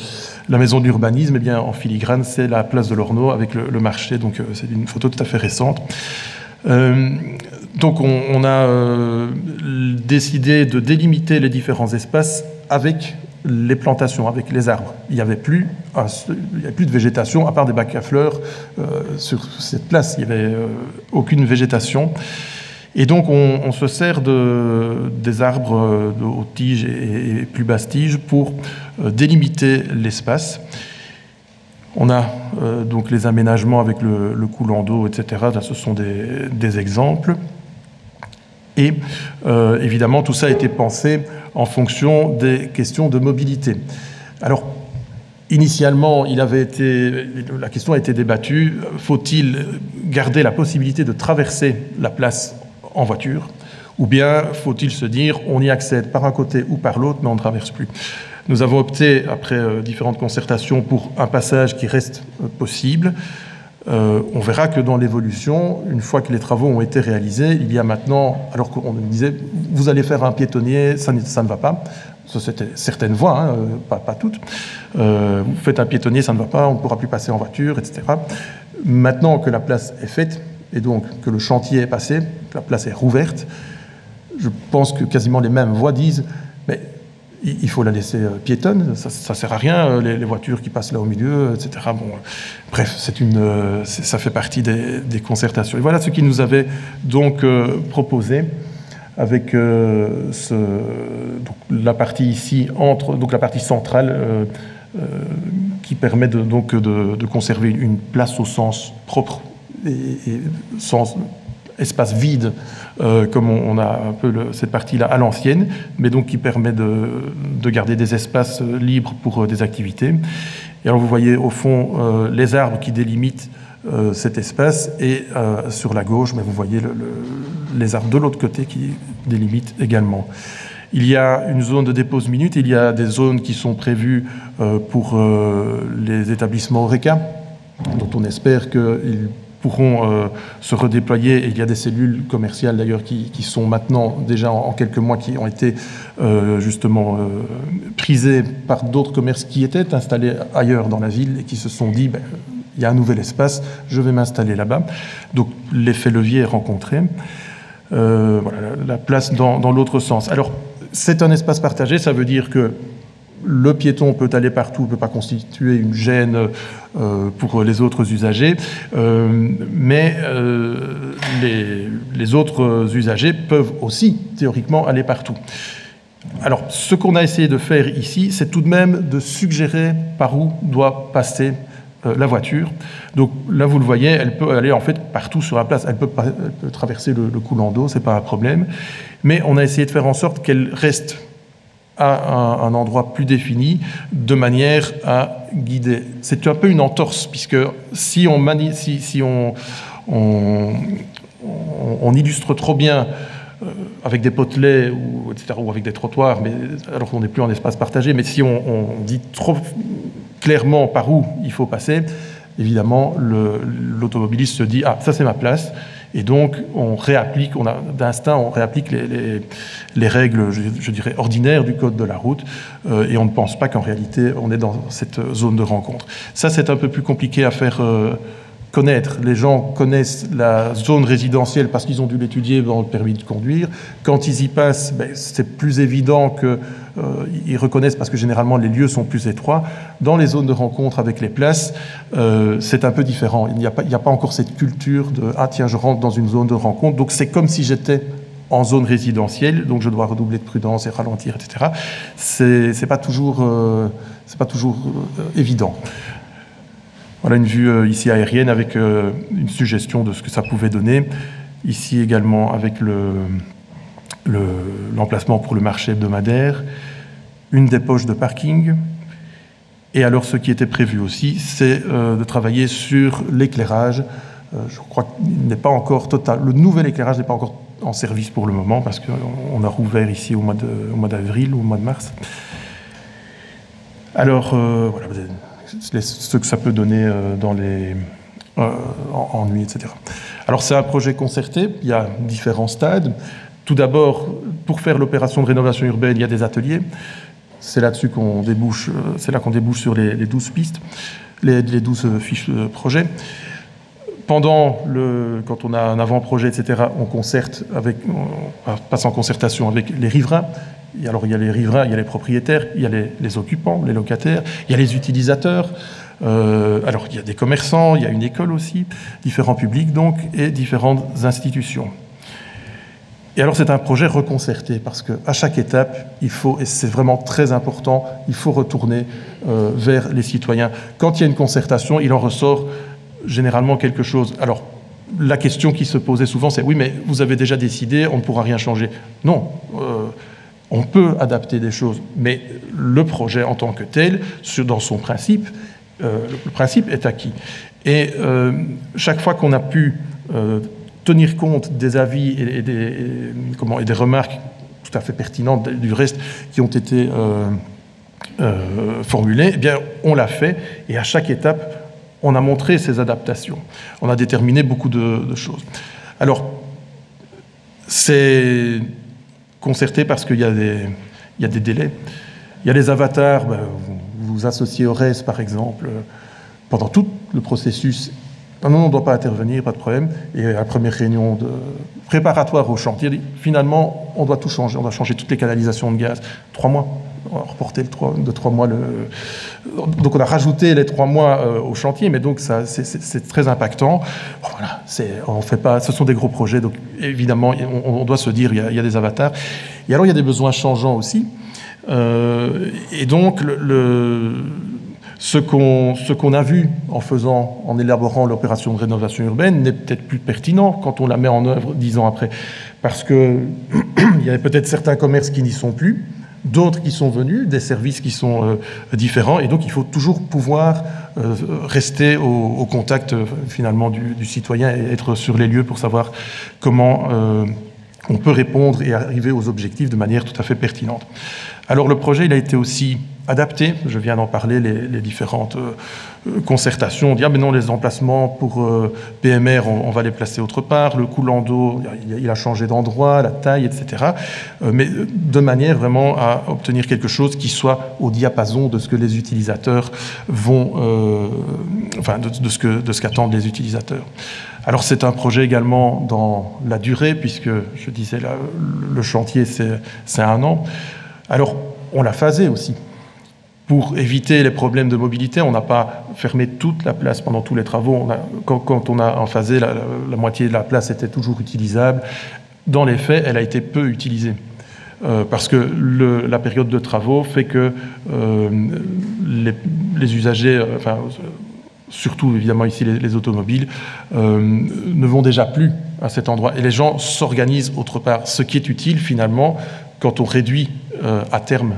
la maison de l'urbanisme. Eh bien, en filigrane, c'est la place de l'Ornaud avec le marché. Donc c'est une photo tout à fait récente. Donc on a décidé de délimiter les différents espaces avec les plantations, avec les arbres. Il n'y avait plus de végétation, à part des bacs à fleurs sur cette place. Il n'y avait aucune végétation. Et donc on se sert des arbres de haute tige et plus basse tige pour délimiter l'espace. On a donc les aménagements avec le coulant d'eau, etc. Là, ce sont des exemples. Et évidemment, tout ça a été pensé en fonction des questions de mobilité. Alors, initialement, la question a été débattue. Faut-il garder la possibilité de traverser la place en voiture, Ou bien faut-il se dire, on y accède par un côté ou par l'autre, mais on ne traverse plus. Nous avons opté, après différentes concertations, pour un passage qui reste possible. On verra que dans l'évolution, une fois que les travaux ont été réalisés, il y a maintenant, alors qu'on nous disait, vous allez faire un piétonnier, ça ne va pas. Ça, c'était certaines voies, hein, pas toutes. Vous faites un piétonnier, ça ne va pas, on ne pourra plus passer en voiture, etc. Maintenant que la place est faite, et donc que le chantier est passé, que la place est rouverte, je pense que quasiment les mêmes voix disent, mais il faut la laisser piétonne, ça ne sert à rien, les voitures qui passent là au milieu, etc. Bon, bref, ça fait partie des concertations. Et voilà ce qu'ils nous avaient donc proposé avec donc, la partie ici, donc la partie centrale, qui permet de conserver une place au sens propre et sens espace vide, comme on a un peu cette partie-là à l'ancienne, mais donc qui permet de garder des espaces libres pour des activités. Et alors vous voyez au fond les arbres qui délimitent cet espace, et sur la gauche, mais vous voyez les arbres de l'autre côté qui délimitent également. Il y a une zone de dépose minute, il y a des zones qui sont prévues pour les établissements Horeca, dont on espère qu'ils pourront se redéployer. Et il y a des cellules commerciales d'ailleurs qui sont maintenant déjà en quelques mois, qui ont été justement prisées par d'autres commerces qui étaient installés ailleurs dans la ville et qui se sont dit il y a un nouvel espace, je vais m'installer là-bas. Donc l'effet levier est rencontré. Voilà, la place dans l'autre sens. Alors c'est un espace partagé, ça veut dire que le piéton peut aller partout, ne peut pas constituer une gêne pour les autres usagers, mais les autres usagers peuvent aussi, théoriquement, aller partout. Alors, ce qu'on a essayé de faire ici, c'est tout de même de suggérer par où doit passer la voiture. Donc là, vous le voyez, elle peut aller en fait partout sur la place. Elle peut traverser le coulant d'eau, c'est pas un problème. Mais on a essayé de faire en sorte qu'elle reste à un endroit plus défini, de manière à guider. C'est un peu une entorse, puisque si on illustre trop bien avec des potelets, etc., ou avec des trottoirs, mais alors qu'on n'est plus en espace partagé, mais si on dit trop clairement par où il faut passer, évidemment, l'automobiliste se dit « Ah, ça c'est ma place ». Et donc, on réapplique les règles, je dirais, ordinaires du code de la route, et on ne pense pas qu'en réalité, on est dans cette zone de rencontre. Ça, c'est un peu plus compliqué à faire connaître. Les gens connaissent la zone résidentielle parce qu'ils ont dû l'étudier dans le permis de conduire. Quand ils y passent, c'est plus évident qu'ils reconnaissent, parce que généralement, les lieux sont plus étroits. Dans les zones de rencontre avec les places, c'est un peu différent. Il n'y a pas encore cette culture de « Ah tiens, je rentre dans une zone de rencontre, donc c'est comme si j'étais en zone résidentielle, donc je dois redoubler de prudence et ralentir, etc. » C'est pas toujours évident. Voilà une vue ici aérienne avec une suggestion de ce que ça pouvait donner. Ici également avec l'emplacement pour le marché hebdomadaire, une des poches de parking. Et alors ce qui était prévu aussi, c'est de travailler sur l'éclairage. Je crois qu'il n'est pas encore total. Le nouvel éclairage n'est pas encore en service pour le moment, parce qu'on a rouvert ici au mois d'avril ou au mois de mars. Alors voilà, ce que ça peut donner en nuit, etc. Alors c'est un projet concerté, il y a différents stades. Tout d'abord, pour faire l'opération de rénovation urbaine, il y a des ateliers. C'est là-dessus qu'on débouche, sur les 12 pistes, les 12 fiches de projet. Quand on a un avant-projet, etc., on passe en concertation avec les riverains. Alors, il y a les riverains, il y a les propriétaires, il y a les occupants, les locataires, il y a les utilisateurs. Alors, il y a des commerçants, il y a une école aussi, différents publics donc, et différentes institutions. Et alors, c'est un projet reconcerté, parce qu'à chaque étape, et c'est vraiment très important, il faut retourner vers les citoyens. Quand il y a une concertation, il en ressort généralement quelque chose. Alors, la question qui se posait souvent, c'est « Oui, mais vous avez déjà décidé, on ne pourra rien changer. » Non, on peut adapter des choses, mais le projet en tant que tel, dans son principe, le principe est acquis. Et chaque fois qu'on a pu tenir compte des avis et des remarques tout à fait pertinentes du reste qui ont été formulées, eh bien, on l'a fait, et à chaque étape, on a montré ces adaptations. On a déterminé beaucoup de choses. Alors, c'est concerté parce qu'il y a des délais. Il y a les avatars, vous vous associez au RES, par exemple, pendant tout le processus. Non, on ne doit pas intervenir, pas de problème. Et à la première réunion préparatoire au chantier, finalement, on doit tout changer. On doit changer toutes les canalisations de gaz. 3 mois. On a reporté de 3 mois. Donc on a rajouté les 3 mois au chantier, mais donc c'est très impactant. Bon, voilà, on fait pas. Ce sont des gros projets, donc évidemment on doit se dire il y a des avatars. Et alors il y a des besoins changeants aussi. Et donc ce qu'on a vu en élaborant l'opération de rénovation urbaine n'est peut-être plus pertinent quand on la met en œuvre 10 ans après, parce que il y a peut-être certains commerces qui n'y sont plus, d'autres qui sont venus, des services qui sont différents, et donc il faut toujours pouvoir rester au contact finalement du citoyen et être sur les lieux pour savoir comment on peut répondre et arriver aux objectifs de manière tout à fait pertinente. Alors le projet, il a été aussi adapté, je viens d'en parler, les différentes concertations. On dit, mais non, les emplacements pour PMR, on va les placer autre part, le coulant d'eau, il a changé d'endroit, la taille, etc. Mais de manière vraiment à obtenir quelque chose qui soit au diapason de ce que les utilisateurs vont... de ce qu'attendent les utilisateurs. Alors c'est un projet également dans la durée, puisque je disais, le chantier, c'est 1 an. Alors, on l'a phasé aussi. Pour éviter les problèmes de mobilité, on n'a pas fermé toute la place pendant tous les travaux. Quand on a phasé, la moitié de la place était toujours utilisable. Dans les faits, elle a été peu utilisée. Parce que la période de travaux fait que les usagers, surtout évidemment ici les automobiles, ne vont déjà plus à cet endroit. Et les gens s'organisent autre part. Ce qui est utile finalement, quand on réduit à terme,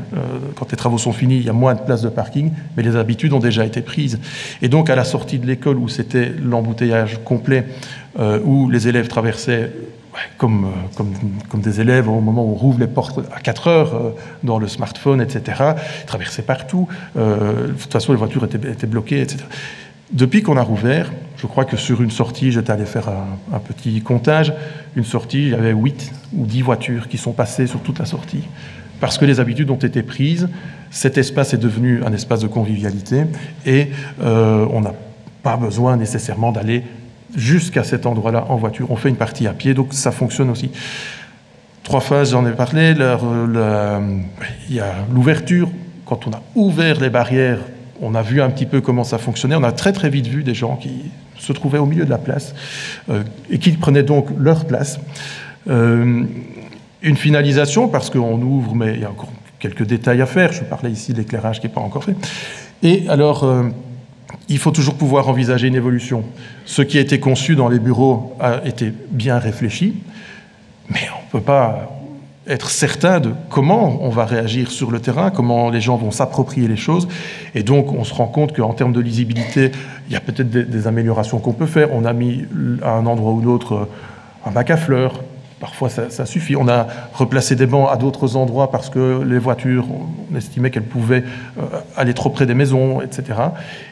quand les travaux sont finis, il y a moins de places de parking, mais les habitudes ont déjà été prises. Et donc à la sortie de l'école, où c'était l'embouteillage complet, où les élèves traversaient comme des élèves au moment où on rouvre les portes à 4 heures dans le smartphone, etc., ils traversaient partout. De toute façon, les voitures étaient bloquées, etc. Depuis qu'on a rouvert, je crois que sur une sortie, j'étais allé faire un petit comptage, une sortie, il y avait 8 ou 10 voitures qui sont passées sur toute la sortie. Parce que les habitudes ont été prises, cet espace est devenu un espace de convivialité et on n'a pas besoin nécessairement d'aller jusqu'à cet endroit-là en voiture. On fait une partie à pied, donc ça fonctionne aussi. 3 phases, j'en ai parlé. Il y a l'ouverture. Quand on a ouvert les barrières, on a vu un petit peu comment ça fonctionnait. On a très très vite vu des gens qui se trouvaient au milieu de la place et qui prenaient donc leur place. Une finalisation, parce qu'on ouvre, mais il y a encore quelques détails à faire. Je parlais ici de l'éclairage qui n'est pas encore fait. Et alors, il faut toujours pouvoir envisager une évolution. Ce qui a été conçu dans les bureaux a été bien réfléchi, mais on ne peut pas être certain de comment on va réagir sur le terrain, comment les gens vont s'approprier les choses. Et donc, on se rend compte qu'en termes de lisibilité, il y a peut-être des améliorations qu'on peut faire. On a mis à un endroit ou l'autre un bac à fleurs. Parfois, ça suffit. On a replacé des bancs à d'autres endroits parce que les voitures, on estimait qu'elles pouvaient aller trop près des maisons, etc.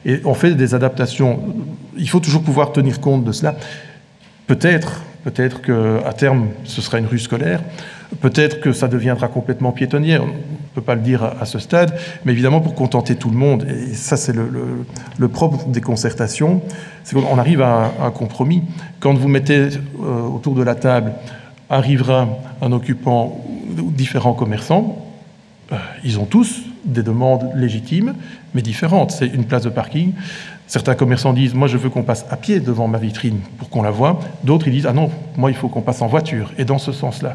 Et on fait des adaptations. Il faut toujours pouvoir tenir compte de cela. Peut-être qu'à terme, ce sera une rue scolaire. Peut-être que ça deviendra complètement piétonnier. On ne peut pas le dire à ce stade. Mais évidemment, pour contenter tout le monde, et ça, c'est le propre des concertations, c'est qu'on arrive à un compromis. Quand vous mettez autour de la table un riverain, un occupant, différents commerçants, ils ont tous des demandes légitimes, mais différentes. C'est une place de parking. Certains commerçants disent « moi je veux qu'on passe à pied devant ma vitrine pour qu'on la voie ». D'autres ils disent « ah non, moi il faut qu'on passe en voiture ». Et dans ce sens-là.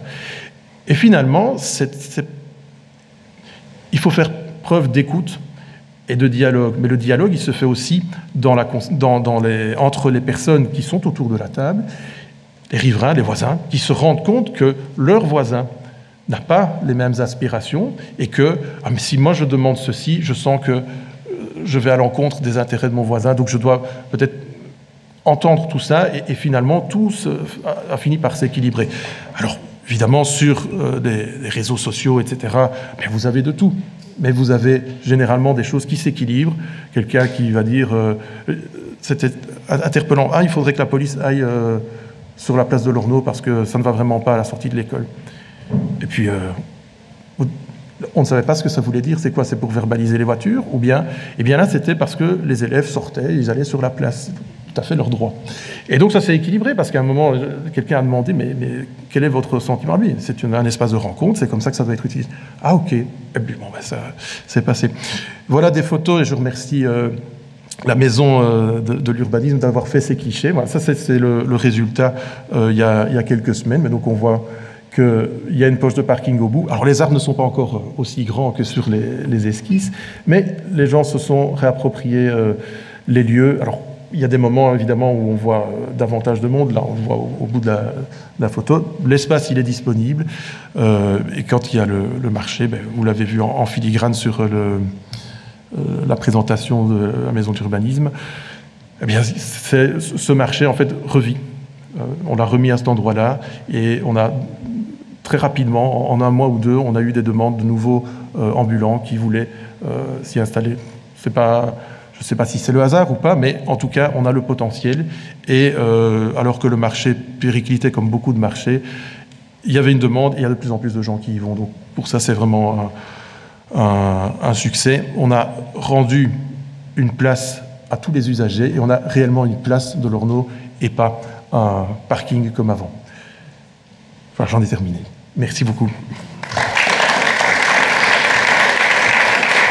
Et finalement, il faut faire preuve d'écoute et de dialogue. Mais le dialogue, il se fait aussi entre les personnes qui sont autour de la table, les riverains, les voisins, qui se rendent compte que leur voisin n'a pas les mêmes aspirations et que mais si moi je demande ceci, je sens que je vais à l'encontre des intérêts de mon voisin, donc je dois peut-être entendre tout ça et finalement tout a fini par s'équilibrer. Alors évidemment sur des réseaux sociaux, etc., mais vous avez de tout. Mais vous avez généralement des choses qui s'équilibrent. Quelqu'un qui va dire, c'était interpellant, il faudrait que la police aille sur la place de l'Orneau parce que ça ne va vraiment pas à la sortie de l'école. Et puis, on ne savait pas ce que ça voulait dire. C'est quoi? C'est pour verbaliser les voitures? Ou bien, eh bien là, c'était parce que les élèves sortaient, ils allaient sur la place. Tout à fait leur droit. Et donc ça s'est équilibré parce qu'à un moment, quelqu'un a demandé mais quel est votre sentiment? Lui, c'est un espace de rencontre, c'est comme ça que ça doit être utilisé. Ah ok, et puis bon, ça s'est passé. Voilà des photos et je remercie la maison de l'urbanisme d'avoir fait ces clichés. Voilà, ça c'est le résultat il y a quelques semaines, mais donc on voit qu'il y a une poche de parking au bout. Alors les arbres ne sont pas encore aussi grands que sur les esquisses, mais les gens se sont réappropriés les lieux. Alors il y a des moments, évidemment, où on voit davantage de monde. Là, on voit au bout de la photo. L'espace, il est disponible. Et quand il y a le marché, vous l'avez vu en filigrane sur la présentation de la maison d'urbanisme, eh bien, ce marché, en fait, revit. On l'a remis à cet endroit-là. Et on a, très rapidement, en un mois ou deux, on a eu des demandes de nouveaux ambulants qui voulaient s'y installer. Je ne sais pas si c'est le hasard ou pas, mais en tout cas, on a le potentiel. Et alors que le marché périclitait comme beaucoup de marchés, il y avait une demande et il y a de plus en plus de gens qui y vont. Donc pour ça, c'est vraiment un succès. On a rendu une place à tous les usagers et on a réellement une place de l'Orneau et pas un parking comme avant. Enfin, j'en ai terminé. Merci beaucoup.